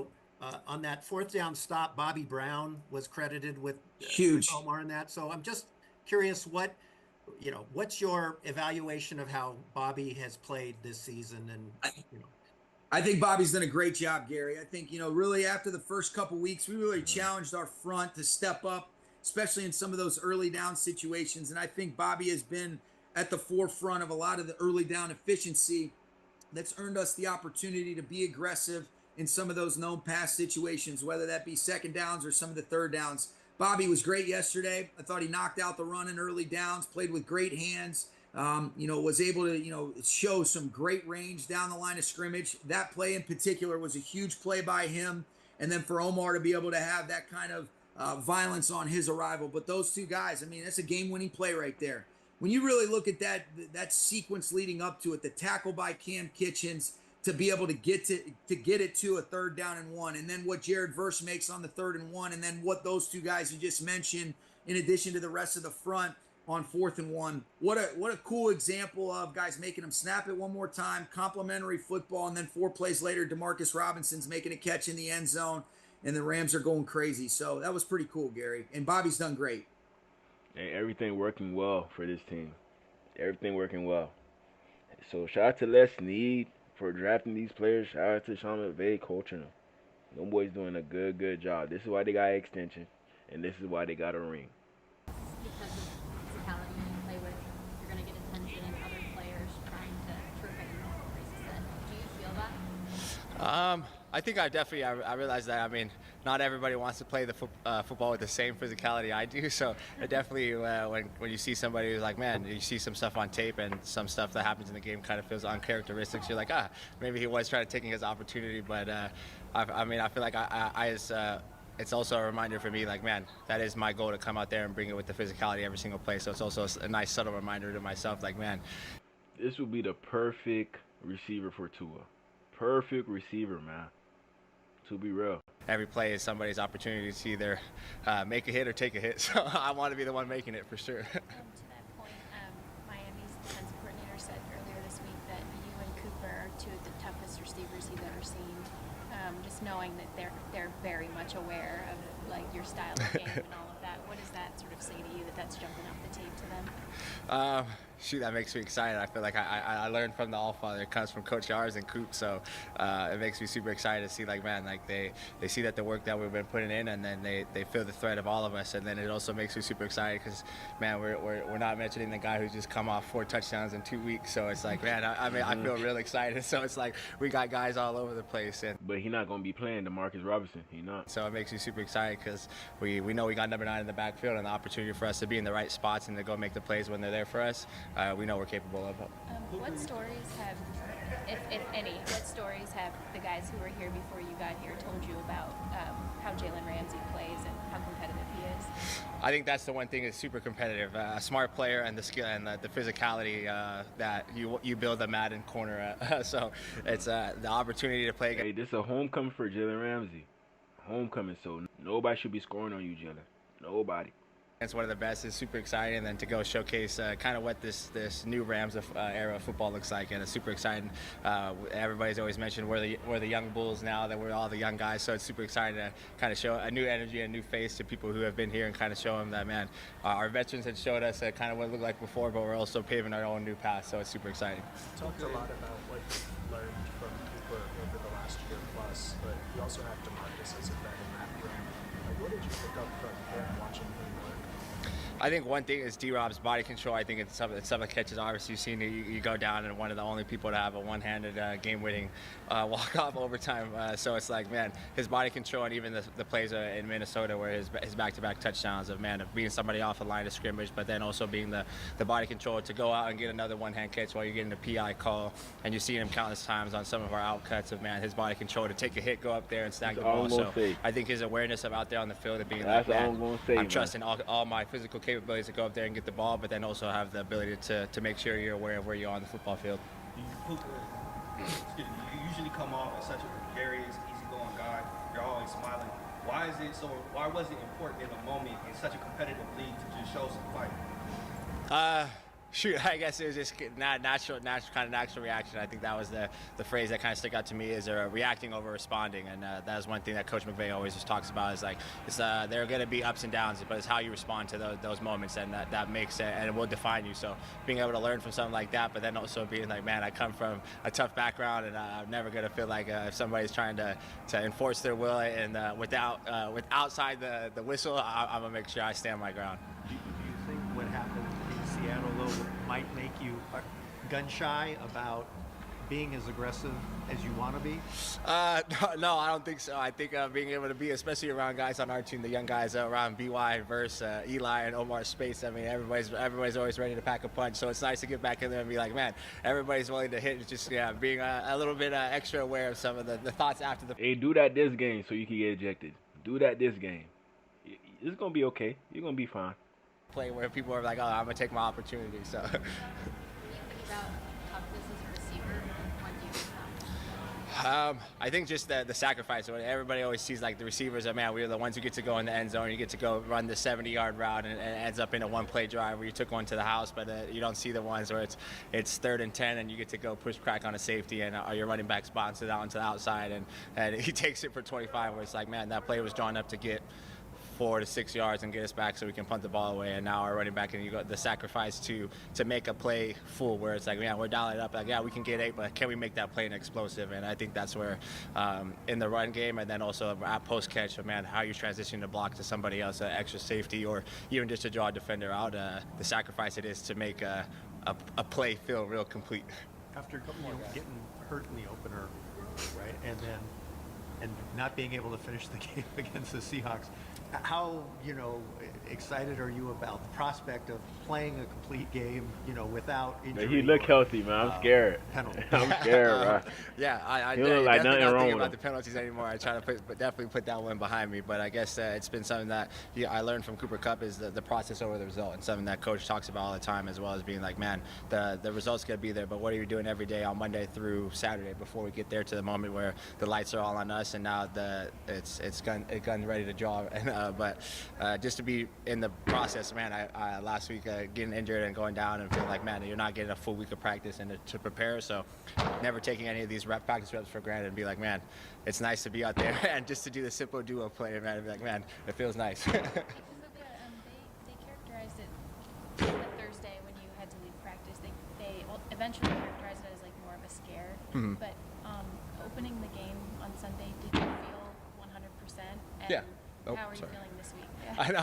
on that fourth down stop, Bobby Brown was credited with huge Omar in that. So I'm just curious what's your evaluation of how Bobby has played this season? And I think Bobby's done a great job, Gary. I think, really after the first couple weeks, we really challenged our front to step up, especially in some of those early down situations. And I think Bobby has been at the forefront of a lot of the early down efficiency that's earned us the opportunity to be aggressive in some of those known pass situations, whether that be second downs or some of the third downs. Bobby was great yesterday. I thought he knocked out the run in early downs, played with great hands, was able to, show some great range down the line of scrimmage. That play in particular was a huge play by him. And then for Omar to be able to have that kind of violence on his arrival. But those two guys, that's a game-winning play right there. When you really look at that sequence leading up to it, the tackle by Cam Kitchens to be able to get it to a 3rd down and 1, and then what Jared Verse makes on the 3rd and 1, and then what those two guys you just mentioned, in addition to the rest of the front on 4th and 1. What a cool example of guys making them snap it one more time, complimentary football, and then 4 plays later, Demarcus Robinson's making a catch in the end zone, and the Rams are going crazy. So that was pretty cool, Gary. And Bobby's done great. And everything working well for this team. Everything working well. So shout out to Les Snead for drafting these players. Shout out to Sean McVay coaching them. Them boys doing a good job. This is why they got an extension, and this is why they got a ring. Because of physicality you play with, you're going to get attention and other players trying to prevent you from races that. Do you feel that? I think I realize that. Not everybody wants to play the football with the same physicality I do. So I definitely, when you see somebody who's like, man, you see some stuff on tape and some stuff that happens in the game kind of feels uncharacteristic. You're like, maybe he was trying to take his opportunity. But I feel like it's also a reminder for me, like, man, that is my goal, to come out there and bring it with the physicality every single play. So it's also a nice subtle reminder to myself, like, man, this would be the perfect receiver for Tua. Perfect receiver, man. To be real. Every play is somebody's opportunity to either make a hit or take a hit. So I want to be the one making it for sure. To that point, Miami's defensive coordinator said earlier this week that you and Cooper are 2 of the toughest receivers he's ever seen. Just knowing that they're very much aware of your style of game and all of that. What does that sort of say to you, that's jumping off the tape to them? Shoot, that makes me excited. I feel like I learned from the Allfather. It comes from Coach Yars and Coop, so it makes me super excited to see, they see that the work that we've been putting in, and then they feel the threat of all of us, and then it also makes me super excited because, man, we're not mentioning the guy who's just come off 4 touchdowns in 2 weeks, so it's like, man, I feel real excited. So it's like we got guys all over the place, but he's not gonna be playing Demarcus Robinson. He's not. So it makes me super excited because we know we got number 9 in the backfield, and the opportunity for us to be in the right spots and to go make the plays when they're there for us. We know we're capable of. What stories have, if any, the guys who were here before you got here told you about how Jalen Ramsey plays and how competitive he is? I think that's the one thing that's super competitive. A smart player and the skill and the physicality that you build a Madden corner at. So it's the opportunity to play. Hey, this is a homecoming for Jalen Ramsey. Homecoming, so nobody should be scoring on you, Jalen. Nobody. It's one of the best. It's super exciting, and then to go showcase kind of what this new Rams era of football looks like, and it's super exciting. Everybody's always mentioned we're the young bulls now, that we're all the young guys, so it's super exciting to kind of show a new energy, a new face to people who have been here, and kind of show them that, man, our veterans had showed us kind of what it looked like before, but we're also paving our own new path, so it's super exciting. You talked a lot about what you learned from Cooper over the last year plus, but you also have Demarcus as a vet in that room. What did you pick up from him watching him work? I think one thing is D-Rob's body control. I think in some of the catches, obviously, you've seen you go down and one of the only people to have a one-handed game-winning walk-off overtime. So it's like, man, his body control and even the plays in Minnesota where his back-to-back touchdowns of being somebody off the line of scrimmage, but then also being the body control to go out and get another one-hand catch while you're getting a PI call. And you've seen him countless times on some of our outcuts of, his body control to take a hit, go up there and snag the ball. So I think his awareness of out there on the field of being That's like, all I'm gonna say, I'm trusting all my physical capabilities to go up there and get the ball, but then also have the ability to make sure you're aware of where you are on the football field. You usually come off as such a gregarious, easygoing guy. You're always smiling. Why was it important in the moment in such a competitive league to just show some fight? Shoot, I guess it was just natural reaction. I think that was the phrase that kind of stuck out to me is reacting over responding, and that is one thing that Coach McVay always just talks about. Is like there are going to be ups and downs, but it's how you respond to those moments, and that makes it, and it will define you. So being able to learn from something like that, but then also being like, man, I come from a tough background, and I'm never going to feel like if somebody's trying to enforce their will and outside the whistle, I'm gonna make sure I stand my ground. Do you think what happened in Seattle though might make you gun shy about being as aggressive as you want to be? No, I don't think so. I think being able to be, especially around guys on our team, the young guys around BY versus Eli and Omar Space. I mean, everybody's always ready to pack a punch. So it's nice to get back in there and be like, man, everybody's willing to hit. It's just being a little bit extra aware of some of the thoughts after the. Hey, do that this game so you can get ejected. Do that this game. It's gonna be okay. You're gonna be fine. Play where people are like, oh, I'm gonna take my opportunity. So. What do you think about toughness as a receiver? What do you become? I think just the sacrifice. Everybody always sees like the receivers are, man, we're the ones who get to go in the end zone. You get to go run the 70-yard route and it ends up in a one-play drive where you took one to the house, but you don't see the ones where it's 3rd and 10 and you get to go push crack on a safety and your running back spots it out into the outside and he takes it for 25 where it's like, man, that play was drawn up to get 4 to 6 yards and get us back so we can punt the ball away. And now our running back and you got the sacrifice to make a play full where it's like, yeah, we're dialing it up. Like, yeah, we can get 8, but can we make that play an explosive? And I think that's where in the run game and then also at post catch, man, how you transition the block to somebody else, an extra safety, or even just to draw a defender out. The sacrifice it is to make a play feel real complete. After getting hurt in the opener, right, and not being able to finish the game against the Seahawks. How excited are you about the prospect of playing a complete game, without injury? He look healthy, man. I'm scared. Penalty. I'm scared, bro. Yeah, I he look like nothing not wrong thinking with about him. the penalties anymore. I try to definitely put that one behind me. But I guess it's been something that I learned from Cooper Kupp is the process over the result, and something that Coach talks about all the time, as well as being like, man, the results gonna be there, but what are you doing every day on Monday through Saturday before we get there to the moment where the lights are all on us, and now it's gun ready to draw. And but just to be in the process, man, I last week getting injured and going down and feeling like, man, you're not getting a full week of practice and to prepare. So never taking any of these practice reps for granted and be like, man, it's nice to be out there and just to do the simple duo play, man, and be like, man, it feels nice. They characterized it that Thursday when you had to leave practice. They eventually characterized it as like more of a scare. Mm-hmm. But opening the game on Sunday, did you feel 100%? And Yeah. How are you feeling this week? I know,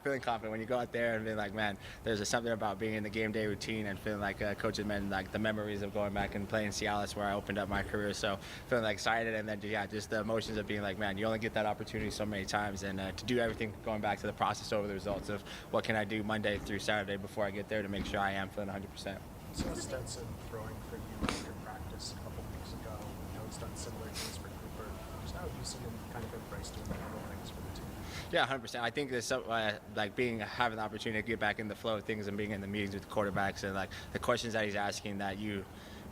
feeling confident when you go out there and being like, man, there's something about being in the game day routine and feeling like coaches meant like the memories of going back and playing Cialis where I opened up my career. So feeling like excited, and then just the emotions of being like, man, you only get that opportunity so many times, and to do everything going back to the process over the results of what can I do Monday through Saturday before I get there to make sure I am feeling 100%. So Stenson throwing for you after practice a couple weeks ago. I know he's done similar things for Cooper. Just how have you seen him kind of embrace doing that role things for the team? Yeah, 100%. I think there's some, having the opportunity to get back in the flow of things and being in the meetings with the quarterbacks and like the questions that he's asking that you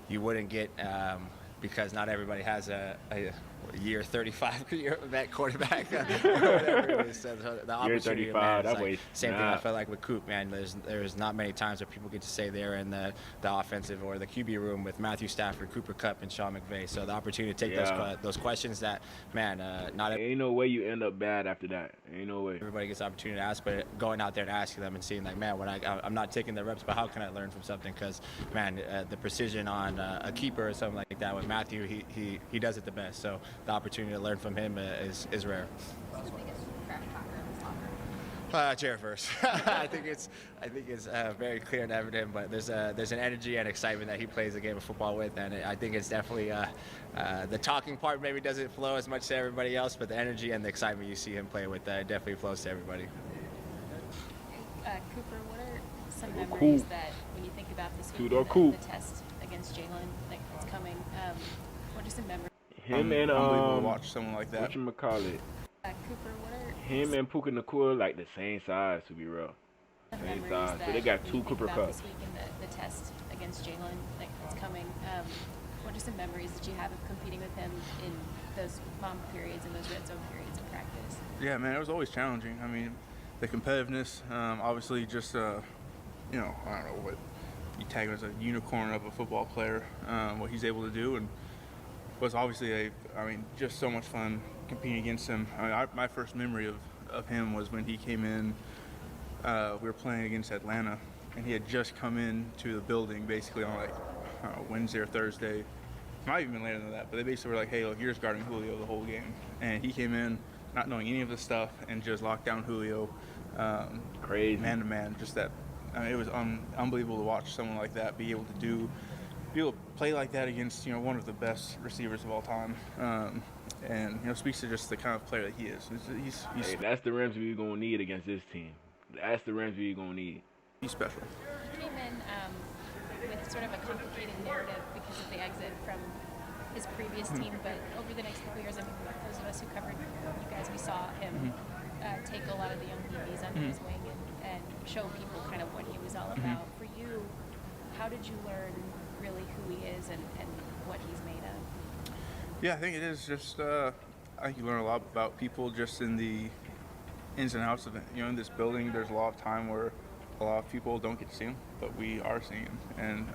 wouldn't get because not everybody has a year 35 year vet quarterback or whatever it is. So the opportunity, year 35, man, that like, way. same thing I felt like with Coop, man. There's not many times where people get to say they're in the offensive or the QB room with Matthew Stafford, Cooper Kupp, and Sean McVay. So the opportunity to take those questions that, man, ain't no way you end up bad after that. Ain't no way. Everybody gets the opportunity to ask, but going out there and asking them and seeing like, man, when I'm not taking the reps, but how can I learn from something? Because, man, the precision on a keeper or something like that with Matthew, he does it the best. So the opportunity to learn from him is rare. Chair first. I think it's very clear and evident, but there's an energy and excitement that he plays the game of football with, and I think it's definitely the talking part maybe doesn't flow as much to everybody else, but the energy and the excitement you see him play with definitely flows to everybody. Cooper, what are some memories that when you think about this week, the test against Jalen that's coming? What are some memories? Him and unbelievable to watch someone like that. Whatchamacallit? Cooper, what are Him and Puka Nakua like the same size, to be real. Same size. So they got two Cooper Cups. This week in the test against Jalen that's coming. What are some memories that you have of competing with him in those mom periods and those red zone periods in practice? Yeah, man, it was always challenging. I mean, the competitiveness, obviously just, I don't know what you tag him as a unicorn of a football player, what he's able to do, and was obviously just so much fun competing against him. My first memory of him was when he came in, we were playing against Atlanta, and he had just come into the building basically on Wednesday or Thursday. Might even been later than that, but they basically were like, hey, look, you're just guarding Julio the whole game. And he came in not knowing any of the stuff and just locked down Julio. Crazy. Man to man, just that. It was unbelievable to watch someone like that be able to play like that against one of the best receivers of all time, and speaks to just the kind of player that he is. He's hey, that's the Ramsey we're gonna need against this team. That's the Ramsey you're gonna need. He's special. He came in with sort of a complicated narrative because of the exit from his previous team, but over the next couple years, I mean, those of us who covered you guys, we saw him take a lot of the young DBs under his wing and show people kind of what he was all about. For you, how did you learn really who he is and what he's made of? Yeah, I think it is just, I think you learn a lot about people just in the ins and outs of it. In this building, there's a lot of time where a lot of people don't get to see him, but we are seeing him. And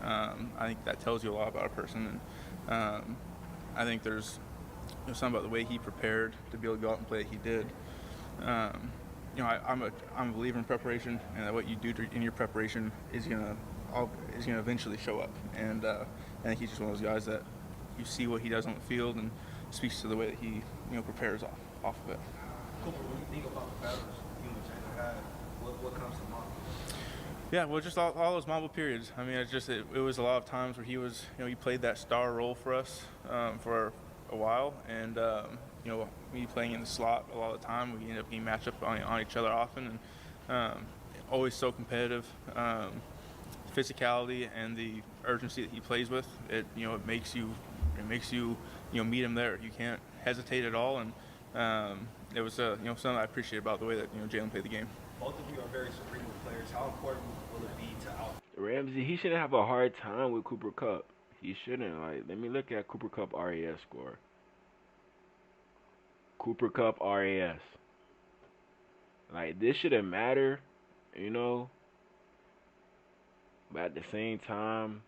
I think that tells you a lot about a person. And I think there's something about the way he prepared to be able to go out and play that he did. I'm a believer in preparation, and that what you do in your preparation is gonna eventually show up. And I think he's just one of those guys that you see what he does on the field and speaks to the way that he prepares off of it. Cooper, when you think about the battles you and Jalen had, what comes to mind? Yeah, well, just all those Mamba periods. I mean, it was a lot of times where he was, he played that star role for us for a while, and me playing in the slot a lot of the time, we ended up getting matched up on each other often, and always so competitive. Physicality and the urgency that he plays with, it makes you meet him there. You can't hesitate at all, and it was something I appreciate about the way that Jalen played the game. Both of you are very cerebral players. How important will it be to out? Ramsey, he shouldn't have a hard time with Cooper Kupp. He shouldn't. Let me look at Cooper Kupp RAS score. Cooper Kupp RAS. This shouldn't matter, but at the same time,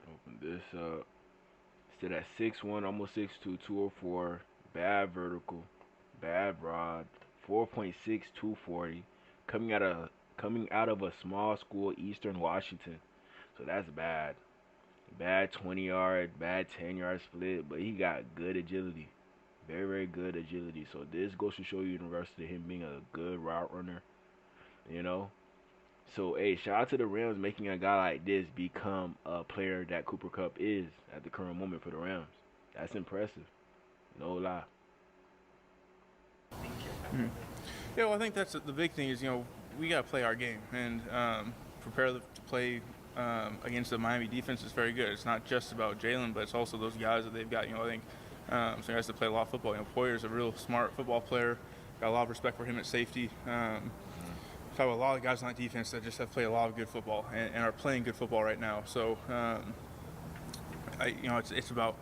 open this up. Still at 6'1", almost 6'2", 204. Bad vertical, bad rod. 4.6, 240. Coming out of a small school, Eastern Washington. So that's bad. Bad 20-yard, bad 10-yard split, but he got good agility. Very, very good agility. So this goes to show you the rest of him being a good route runner. So, hey, shout out to the Rams making a guy like this become a player that Cooper Kupp is at the current moment for the Rams. That's impressive. No lie. Yeah, well, I think that's the big thing is, we got to play our game and prepare to play against the Miami defense is very good. It's not just about Jalen, but it's also those guys that they've got. I think some guys that play a lot of football. Poyer's a real smart football player. Got a lot of respect for him at safety. Talk about a lot of guys on that defense that just have played a lot of good football and are playing good football right now. So, it's about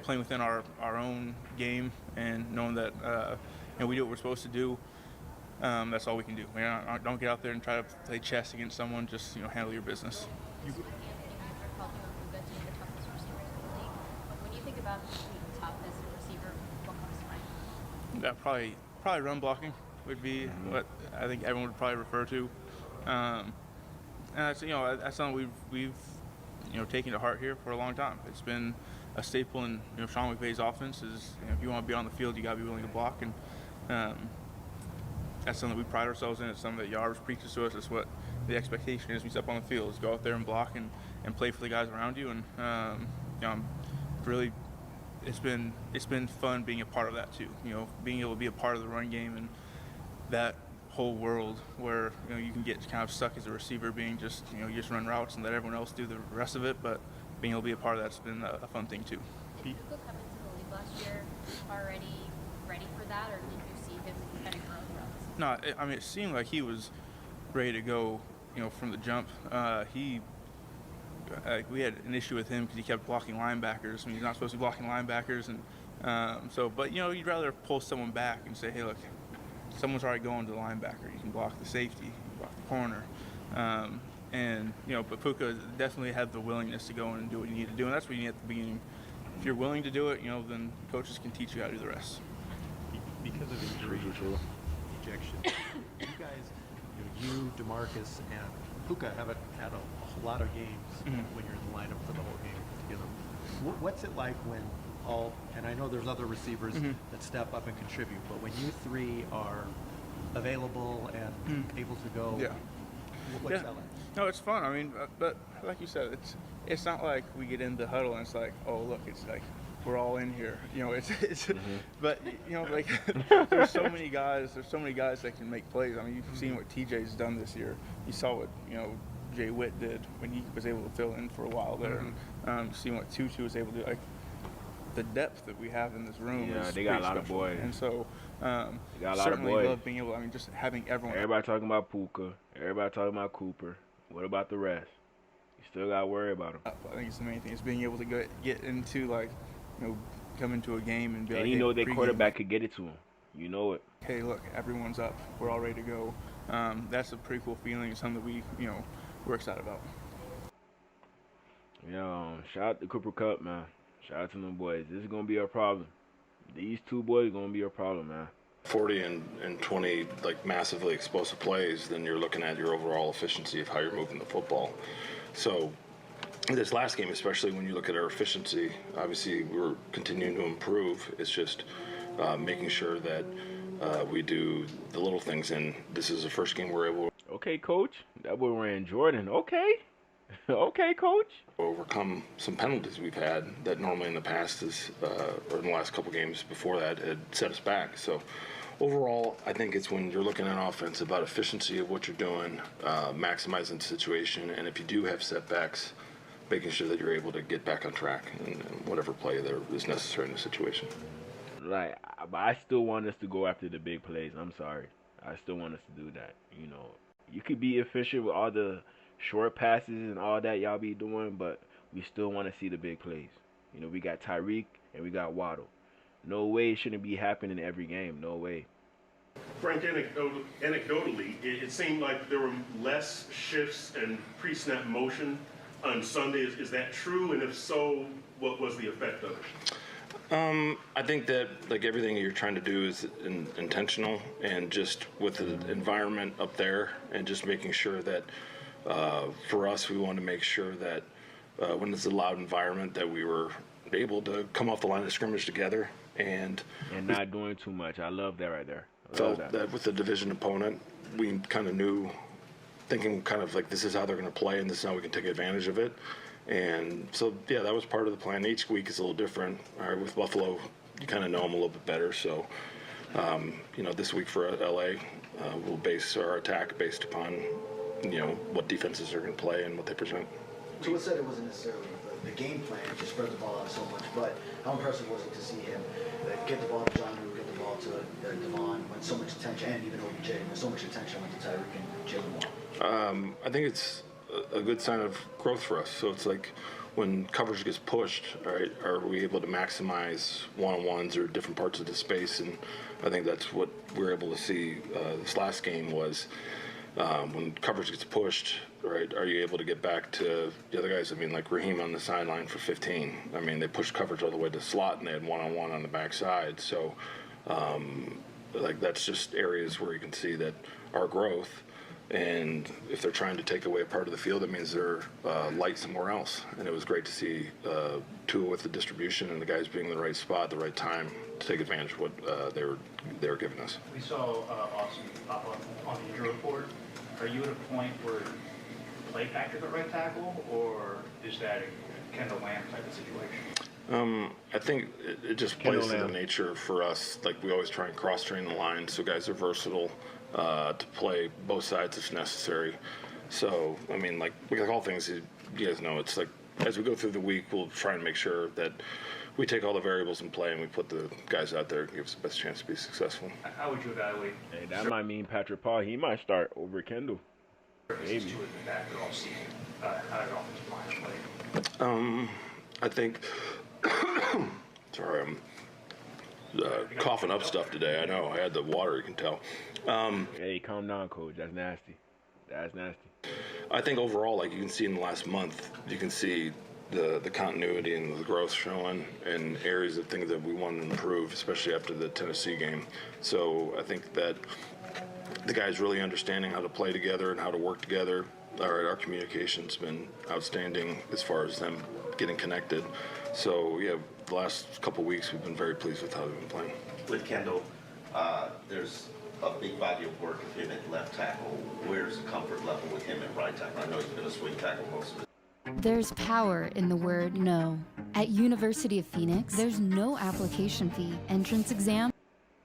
playing within our own game and knowing that we do what we're supposed to do. That's all we can do. Don't get out there and try to play chess against someone. Just handle your business. When you think about the toughness of a receiver, what comes to mind? Yeah, probably run blocking would be what I think everyone would probably refer to. And that's that's something we've taken to heart here for a long time. It's been a staple in Sean McVay's offense. Is if you want to be on the field, you got to be willing to block, and that's something that we pride ourselves in. It's something that Yarbs preaches to us. It's what the expectation is when you step on the field, is go out there and block and play for the guys around you. And really, it's been fun being a part of that too. Being able to be a part of the run game and that whole world where you can get kind of stuck as a receiver, being just you just run routes and let everyone else do the rest of it. But being able to be a part of that's been a fun thing too. Did Puka come into the league last year already ready for that, or did you see him kind of grow throughout the season? No, it seemed like he was ready to go, from the jump. We had an issue with him because he kept blocking linebackers. I mean, he's not supposed to be blocking linebackers, and but you'd rather pull someone back and say, hey, look, someone's already going to the linebacker. You can block the safety, you can block the corner, but Puka definitely had the willingness to go in and do what you need to do, and that's what you need at the beginning. If you're willing to do it, then coaches can teach you how to do the rest. Because of injury, ejection, you guys, you, DeMarcus, and Puka haven't had a lot of games when you're in the lineup for the whole game together. What's it like when and I know there's other receivers that step up and contribute, but when you three are available and able to go, what's that like? No, it's fun. I mean, but like you said, it's not like we get in the huddle and it's like, oh look, it's like we're all in here. But like there's so many guys that can make plays. I mean, you've seen what TJ's done this year. You saw what Jay Witt did when he was able to fill in for a while there, and seeing what Tutu was able to do. Like the depth that we have in this room. Yeah, is they got a lot special. of boys. And so they got a lot certainly of boys. love being able. I mean, just having everyone. Everybody talking about Puka. Everybody talking about Cooper. What about the rest? You still got to worry about them. I think it's the main thing is being able to get into come into a game and be and like, hey, their pregame, quarterback could get it to him. You know it. Hey, look, everyone's up. We're all ready to go. That's a pretty cool feeling. It's something that we're excited about. Shout out to Cooper Kupp, man. Shout out to them boys. This is gonna be a problem. These two boys are gonna be a problem, man. 40 and 20 massively explosive plays, then you're looking at your overall efficiency of how you're moving the football. So this last game, especially when you look at our efficiency, obviously we're continuing to improve. It's just making sure that we do the little things, and this is the first game we're able to. Okay, coach. That boy ran Jordan. Okay. Okay, coach. Overcome some penalties we've had that normally in the past or in the last couple games before that had set us back. So overall, I think it's when you're looking at offense about efficiency of what you're doing, maximizing the situation, and if you do have setbacks, making sure that you're able to get back on track and whatever play there is necessary in the situation. I still want us to go after the big plays. I'm sorry. I still want us to do that. You could be efficient with all the short passes and all that y'all be doing, but we still want to see the big plays. We got Tyreek and we got Waddle. No way it shouldn't be happening every game. No way. Frank, anecdotally, it seemed like there were less shifts and pre-snap motion on Sunday. Is that true? And if so, what was the effect of it? I think that everything you're trying to do is intentional, and just with the environment up there and just making sure that for us, we want to make sure that when it's a loud environment that we were able to come off the line of scrimmage together and not doing too much. I love that right there. Felt that with the division opponent, we kind of knew, thinking kind of this is how they're going to play and this is how we can take advantage of it. And so, yeah, that was part of the plan. Each week is a little different. With Buffalo, you kind of know them a little bit better. So, this week for LA, we'll base our attack based upon what defenses are going to play and what they present. So what said it wasn't necessarily the game plan to spread the ball out so much, but how impressive was it to see him get the ball to John Woo, get the ball to Devon, when so much attention, and even OBJ, when so much attention went to Tyreek and Jalen Waddle? I think it's a good sign of growth for us. So it's like when coverage gets pushed, all right, are we able to maximize one-on-ones or different parts of the space? And I think that's what we're able to see this last game was when coverage gets pushed, right, are you able to get back to the other guys? I mean, like Raheem on the sideline for 15. I mean, they pushed coverage all the way to the slot, and they had one-on-one on the backside. So, that's just areas where you can see that our growth. And if they're trying to take away a part of the field, that means they're light somewhere else. And it was great to see Tua with the distribution and the guys being in the right spot at the right time to take advantage of what they were giving us. We saw Austin pop up on the injury report. Are you at a point where you play Patrick at right tackle, or is that a Kendall Lamb type of situation? I think it just plays to the nature for us. Like, we always try and cross-train the line so guys are versatile to play both sides if necessary. So, I mean, like all things, you guys know, it's like as we go through the week, we'll try and make sure that we take all the variables in play and we put the guys out there and give us the best chance to be successful. How would you evaluate? Hey, that might mean Patrick Paul, he might start over Kendall. Maybe. I think, sorry, I'm coughing up stuff today. I know, I had the water, you can tell. Hey, calm down, coach. That's nasty. That's nasty. I think overall, like you can see in the last month, you can see the continuity and the growth showing in areas of things that we want to improve, especially after the Tennessee game. So I think that the guys really understanding how to play together and how to work together. Our communication's been outstanding as far as them getting connected. So yeah, the last couple weeks we've been very pleased with how they've been playing. With Kendall, there's a big body of work of him at left tackle. Where's the comfort level with him at right tackle? I know he's been a swing tackle most of it. There's power in the word no. At University of Phoenix, there's no application fee. Entrance exam.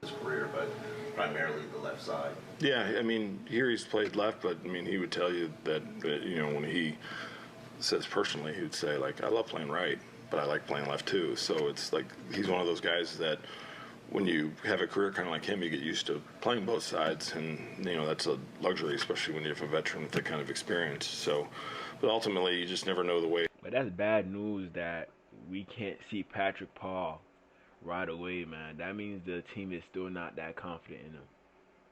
His career, but primarily the left side. Yeah, I mean, here he's played left, but I mean, he would tell you that you know, when he says personally, he would say, like, I love playing right, but I like playing left too. So it's like he's one of those guys that when you have a career kind of like him, you get used to playing both sides, and you know, that's a luxury, especially when you have a veteran with that kind of experience. So, but ultimately, you just never know the way. But that's bad news that we can't see Patrick Paul right away, man. That means the team is still not that confident in him.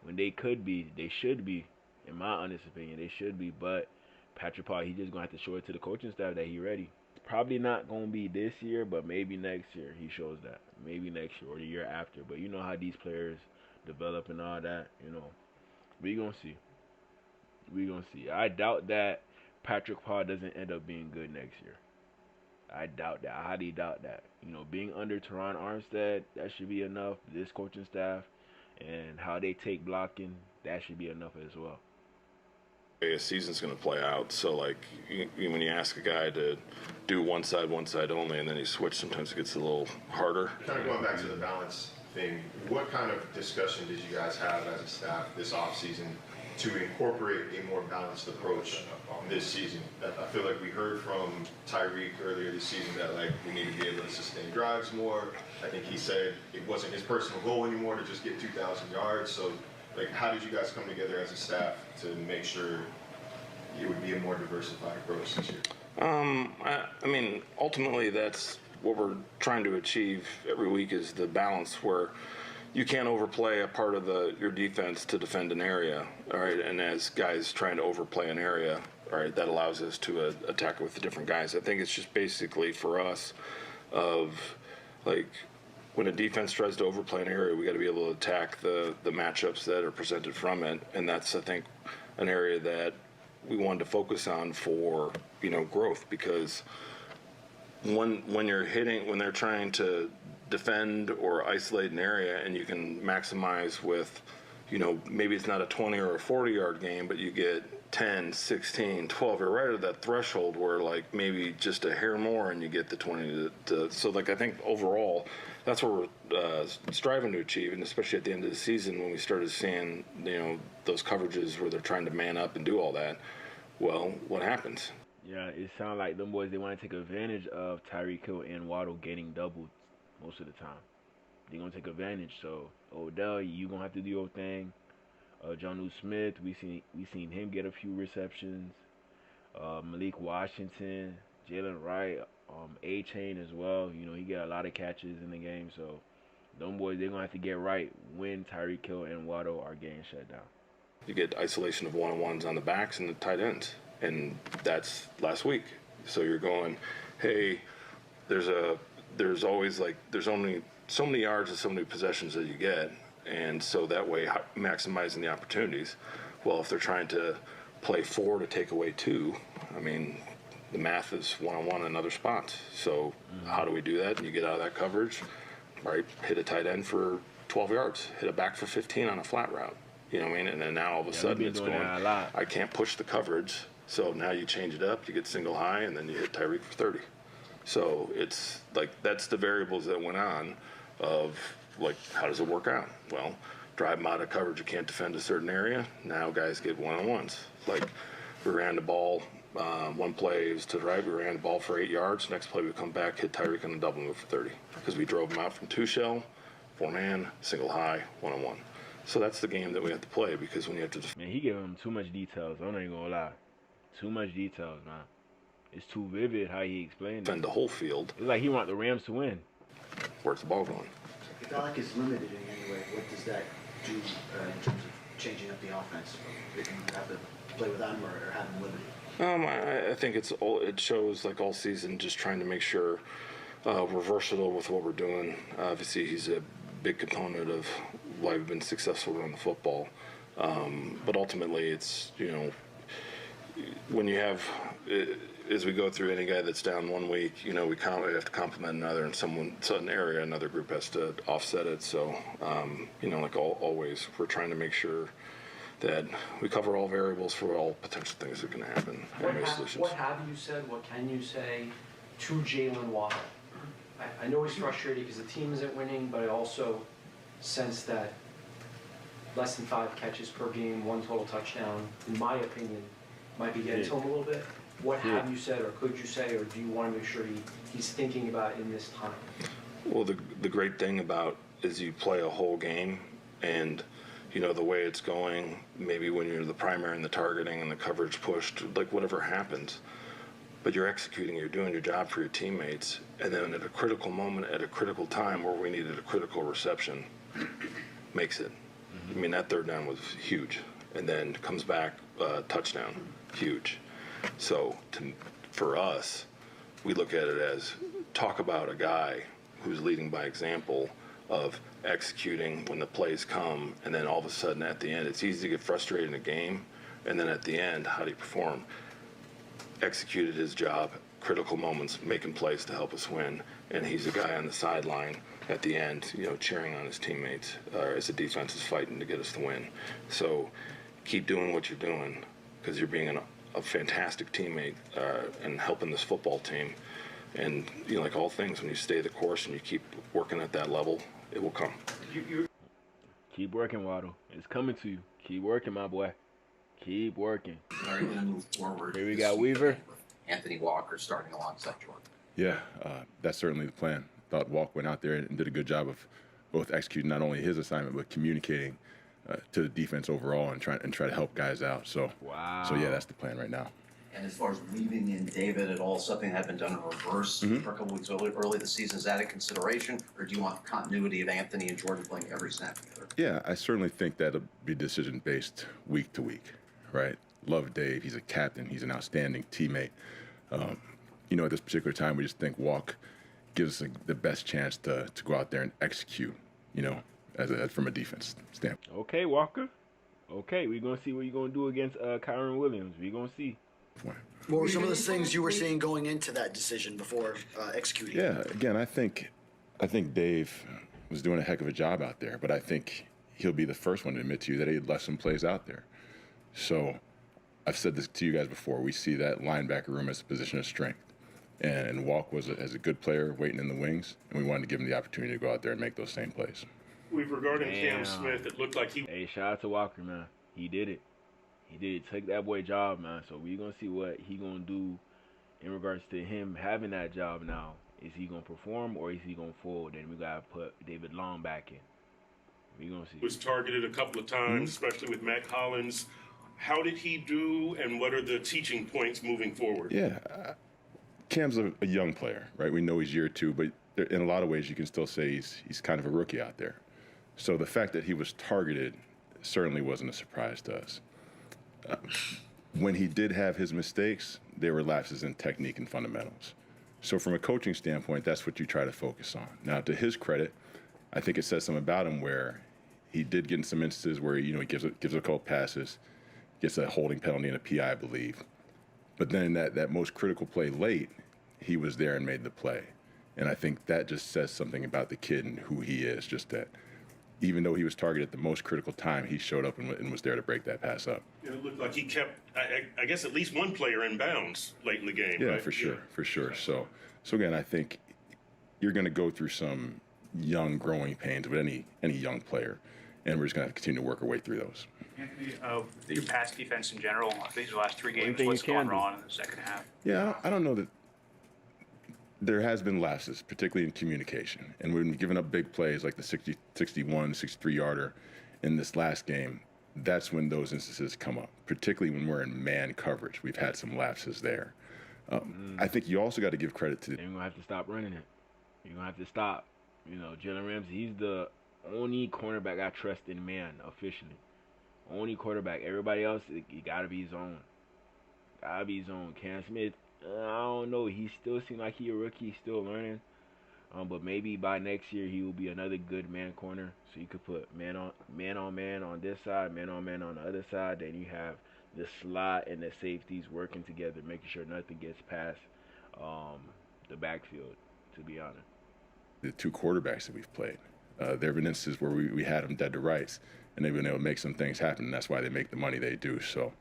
When they could be, they should be, in my honest opinion, they should be. But Patrick Paul, he just going to have to show it to the coaching staff that he ready. Probably not going to be this year, but maybe next year he shows that. Maybe next year or the year after. But you know how these players develop and all that, you know. We going to see. We going to see. I doubt that Patrick Paul doesn't end up being good next year. I doubt that. I highly doubt that. You know, being under Teron Armstead, that should be enough. This coaching staff and how they take blocking, that should be enough as well. A season's going to play out. So, like, when you ask a guy to do one side only, and then he switch, sometimes it gets a little harder. Kind of going back to the balance thing, what kind of discussion did you guys have as a staff this offseason to incorporate a more balanced approach this season? I feel like we heard from Tyreek earlier this season that, like, we need to be able to sustain drives more. I think he said it wasn't his personal goal anymore to just get 2,000 yards. So, like, how did you guys come together as a staff to make sure it would be a more diversified approach this year? I mean, ultimately, that's what we're trying to achieve every week is the balance where you can't overplay a part of your defense to defend an area, all right? And as guys trying to overplay an area, all right, that allows us to attack it with the different guys. I think it's just basically for us of, like, when a defense tries to overplay an area, we got to be able to attack the matchups that are presented from it, and that's, I think, an area that we wanted to focus on for, you know, growth, because when they're trying to defend or isolate an area and you can maximize with, you know, maybe it's not a 20 or a 40-yard game, but you get 10, 16, 12, you're right at that threshold where, like, maybe just a hair more and you get the 20 so, like, I think overall that's what we're striving to achieve, and especially at the end of the season when we started seeing, you know, those coverages where they're trying to man up and do all that. Well, what happens? Yeah, it sounds like them boys, they want to take advantage of Tyreek Hill and Waddle getting doubled most of the time. They're going to take advantage. So, Odell, you going to have to do your thing. Jonnu Smith, we seen him get a few receptions. Malik Washington, Jalen Wright, A-Chain as well. You know, he got a lot of catches in the game. So, them boys, they're going to have to get right when Tyreek Hill and Waddle are getting shut down. You get isolation of one-on-ones on the backs and the tight ends, and that's last week. So you're going, hey, there's only so many yards and so many possessions that you get, and so that way maximizing the opportunities. Well, if they're trying to play 4 to take away 2, I mean, the math is one-on-one in other spots. So how do we do that? And you get out of that coverage, right? Hit a tight end for 12 yards, hit a back for 15 on a flat route. You know what I mean? And then now all of a sudden it's going, I can't push the coverage. So now you change it up, you get single high, and then you hit Tyreek for 30. So it's like, that's the variables that went on of, like, how does it work out? Well, drive them out of coverage, you can't defend a certain area. Now guys get one-on-ones. Like, we ran the ball, one play was to the right, we ran the ball for 8 yards. Next play we come back, hit Tyreek on a double move for 30. Because we drove him out from 2-shell, 4-man, single high, one-on-one. So that's the game that we have to play, because when you have to... Man, he gave him too much details. I'm not even gonna lie. Too much details, man. It's too vivid how he explained it. Defend the whole field. It's like he want the Rams to win. Where's the ball going? If Alec is limited in any way, what does that do in terms of changing up the offense? If you have to play without him or have him limited? I think it shows, like, all season, just trying to make sure we're versatile with what we're doing. Obviously, he's a big component of why we've been successful around the football. But ultimately, it's, you know, when you have, as we go through, any guy that's down 1 week, you know, we have to complement another, and certain area, another group has to offset it. So, you know, like always, we're trying to make sure that we cover all variables for all potential things that can happen. What have you said, what can you say to Jalen Waddle? I know he's frustrated because the team isn't winning, but I also sense that less than 5 catches per game, 1 total touchdown, in my opinion, might be getting to him a little bit. What have you said, or could you say, or do you want to make sure he's thinking about it in this time? Well, the great thing about is you play a whole game, and you know the way it's going. Maybe when you're the primary and the targeting and the coverage pushed, like whatever happens, but you're executing, you're doing your job for your teammates, and then at a critical moment, at a critical time where we needed a critical reception, makes it. I mean, that third down was huge, and then comes back, touchdown, huge. So for us, we look at it as, talk about a guy who's leading by example of executing when the plays come, and then all of a sudden at the end, it's easy to get frustrated in a game, and then at the end, how do you perform? Executed his job, critical moments, making plays to help us win, and he's a guy on the sideline at the end, you know, cheering on his teammates as the defense is fighting to get us the win. So keep doing what you're doing, because you're being a fantastic teammate and helping this football team. And, you know, like all things, when you stay the course and you keep working at that level, it will come. Keep working, Waddle. It's coming to you. Keep working, my boy. Keep working. All right, going to move forward. Here we got Weaver. Anthony Walker starting alongside Jordan. Yeah, that's certainly the plan. Thought Walk went out there and did a good job of both executing not only his assignment but communicating to the defense overall and try to help guys out. So, So yeah, that's the plan right now. And as far as leaving in David at all, something that had been done in reverse for a couple weeks early this season, is that a consideration, or do you want continuity of Anthony and Jordan playing every snap together? Yeah, I certainly think that'll be decision based week to week, right? Love Dave. He's a captain. He's an outstanding teammate. You know, at this particular time, we just think Walk gives us the best chance to go out there and execute, you know, from a defense standpoint. Okay, Walker. Okay, we're going to see what you're going to do against Kyron Williams. We're going to see. What were some of the things you were seeing going into that decision before executing? Yeah, again, I think Dave was doing a heck of a job out there, but I think he'll be the first one to admit to you that he left some plays out there. So I've said this to you guys before. We see that linebacker room as a position of strength. And Walk was as a good player waiting in the wings, and we wanted to give him the opportunity to go out there and make those same plays. Regarding Cam Smith, it looked like he... Hey, shout out to Walker, man. He did it. He did take that boy job, man. So we're going to see what he going to do in regards to him having that job now. Is he going to perform or is he going to fold? Then we got to put David Long back in. We're going to see. Was targeted a couple of times, especially with Matt Collins. How did he do, and what are the teaching points moving forward? Yeah, Cam's a young player, right? We know he's year 2, but in a lot of ways you can still say he's kind of a rookie out there. So the fact that he was targeted certainly wasn't a surprise to us. When he did have his mistakes, they were lapses in technique and fundamentals. So from a coaching standpoint, that's what you try to focus on. Now, to his credit, I think it says something about him where he did get in some instances where, you know, he gives a couple passes, gets a holding penalty and a PI, I believe. But then that most critical play late, he was there and made the play. And I think that just says something about the kid and who he is, just that even though he was targeted at the most critical time, he showed up and was there to break that pass up. It looked like he kept, I guess, at least one player in bounds late in the game. Yeah, right? for sure. So again, I think you're going to go through some young growing pains with any young player, and we're just going to continue to work our way through those. Anthony, your pass defense in general, these last three games, Anything what's you can gone do. wrong in the second half? Yeah, I don't know that there has been lapses, particularly in communication. And when we've given up big plays like the 60, 61, 63-yarder in this last game, that's when those instances come up, particularly when we're in man coverage. We've had some lapses there. I think you also got to give credit to... You're going to have to stop running it. You're going to have to stop. You know, Jalen Ramsey, he's the only cornerback I trust in man, officially. Only quarterback. Everybody else, you got to be his own. Got to be his own. Cam Smith, I don't know. He still seems like he's a rookie. He's still learning. But maybe by next year, he will be another good man corner. So you could put man on man on this side, man on the other side. Then you have the slot and the safeties working together, making sure nothing gets past the backfield, to be honest. The two quarterbacks that we've played, there have been instances where we had them dead to rights, and they've been able to make some things happen, and that's why they make the money they do. So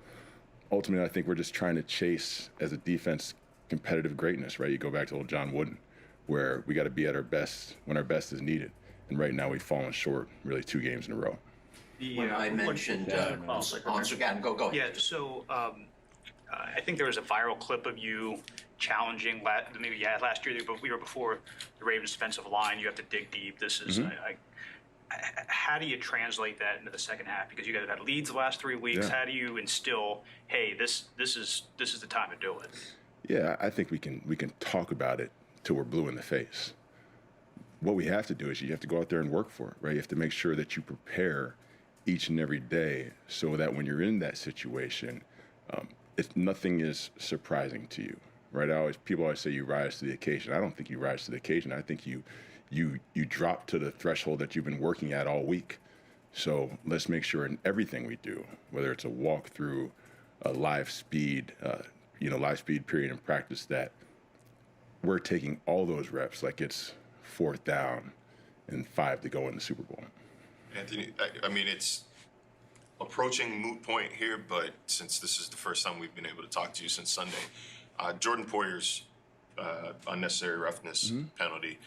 ultimately, I think we're just trying to chase, as a defense, competitive greatness, right? You go back to old John Wooden, where we got to be at our best when our best is needed. And right now, we've fallen short really 2 games in a row. When I mentioned, go ahead. Yeah, so I think there was a viral clip of you challenging, last year, but we were before the Ravens' defensive line. You have to dig deep. This is, how do you translate that into the second half? Because you guys have had leads the last 3 weeks. Yeah. How do you instill, hey, this is the time to do it? Yeah, I think we can talk about it till we're blue in the face. What we have to do is you have to go out there and work for it, right? You have to make sure that you prepare each and every day so that when you're in that situation, nothing is surprising to you, right? People always say you rise to the occasion. I don't think you rise to the occasion. I think you drop to the threshold that you've been working at all week. So let's make sure in everything we do, whether it's a walkthrough, a live speed period in practice, that we're taking all those reps like it's 4th down and 5 to go in the Super Bowl. Anthony, I mean, it's approaching moot point here, but since this is the first time we've been able to talk to you since Sunday, Jordan Poyer's unnecessary roughness penalty,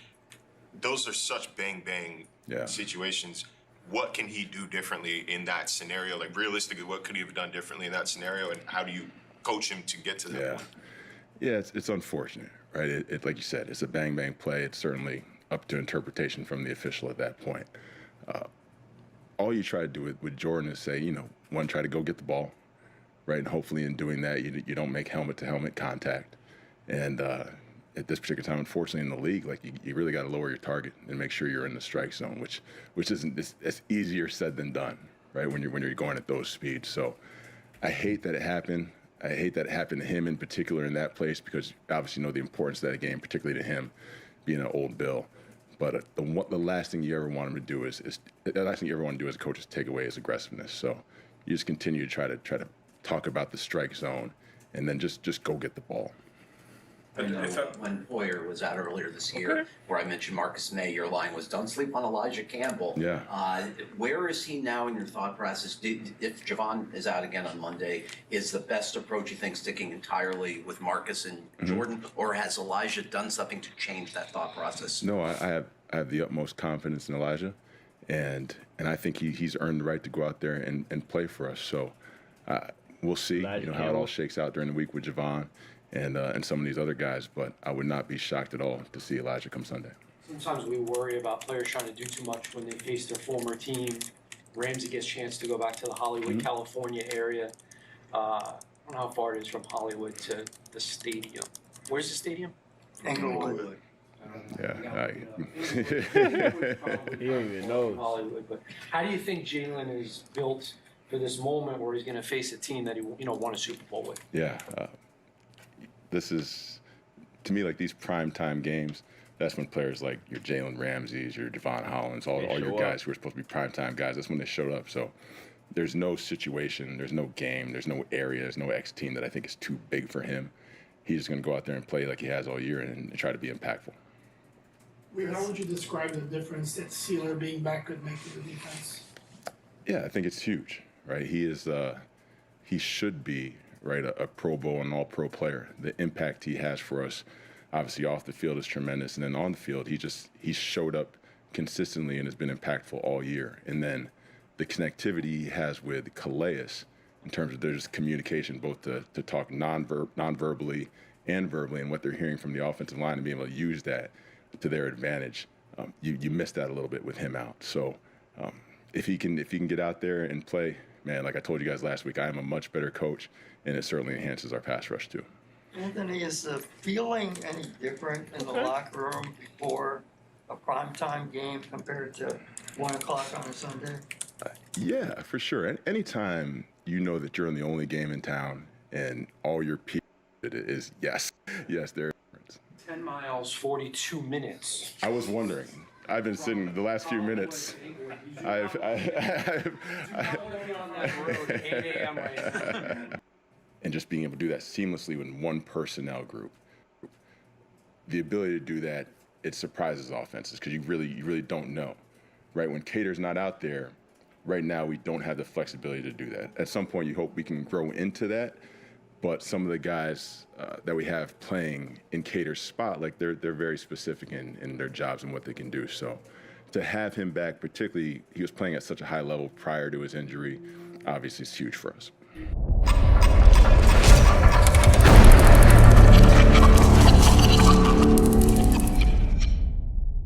those are such bang situations. What can he do differently in that scenario? Like, realistically, what could he have done differently in that scenario, and how do you coach him to get to that point? Yeah, it's unfortunate, right? It like you said, it's a bang play. It's certainly up to interpretation from the official at that point. All you try to do with Jordan is say, one, try to go get the ball, right? And hopefully in doing that, you don't make helmet-to-helmet contact. And at this particular time, unfortunately, in the league, like you really got to lower your target and make sure you're in the strike zone, which isn't, it's easier said than done, right? When you're going at those speeds. So I hate that it happened. I hate that it happened to him in particular in that place, because obviously you know the importance of that game, particularly to him being an old Bill. But the last thing you ever want him to do is the last thing you ever want to do as a coach is take away his aggressiveness. So you just continue to try to talk about the strike zone, and then just go get the ball. When Poyer was out earlier this year, where I mentioned Marcus May, your line was, don't sleep on Elijah Campbell. Yeah. Where is he now in your thought process? If Javon is out again on Monday, is the best approach, you think, sticking entirely with Marcus and Jordan, or has Elijah done something to change that thought process? No, I have the utmost confidence in Elijah, and I think he's earned the right to go out there and play for us. So we'll see how it all shakes out during the week with Javon and some of these other guys, but I would not be shocked at all to see Elijah come Sunday. Sometimes we worry about players trying to do too much when they face their former team. Ramsey gets a chance to go back to the Hollywood, California area. I don't know how far it is from Hollywood to the stadium. Where's the stadium? Englewood. Yeah. He don't even know. Hollywood, but how do you think Jalen is built for this moment where he's going to face a team that he won a Super Bowl with? Yeah. This is, to me, like these prime time games, that's when players like your Jalen Ramseys, your Devon Hollins, all your guys who are supposed to be prime time guys, that's when they showed up. So there's no situation, there's no game, there's no area, there's no X team that I think is too big for him. He's just going to go out there and play like he has all year and try to be impactful. How would you describe the difference that Sealer being back could make to the defense? Yeah, I think it's huge, right? He should be, right, a Pro Bowl and all-pro player. The impact he has for us, obviously off the field, is tremendous, and then on the field, he showed up consistently and has been impactful all year. And then the connectivity he has with Calais in terms of there's communication, both to talk non-verbally and verbally, and what they're hearing from the offensive line and being able to use that to their advantage. You miss that a little bit with him out. So if he can get out there and play, man, like I told you guys last week, I am a much better coach, and it certainly enhances our pass rush too. Anthony, is the feeling any different in the locker room before a primetime game compared to 1 o'clock on a Sunday? Yeah, for sure. Anytime you know that you're in the only game in town and all your people is yes, there. 10 miles, 42 minutes. I was wondering. I've been sitting the last few minutes. And just being able to do that seamlessly with one personnel group. The ability to do that, it surprises offenses because you really don't know, right? When Cater's not out there, right now we don't have the flexibility to do that. At some point, you hope we can grow into that. But some of the guys that we have playing in Cater's spot, like they're very specific in their jobs and what they can do. So to have him back, particularly he was playing at such a high level prior to his injury, obviously is huge for us.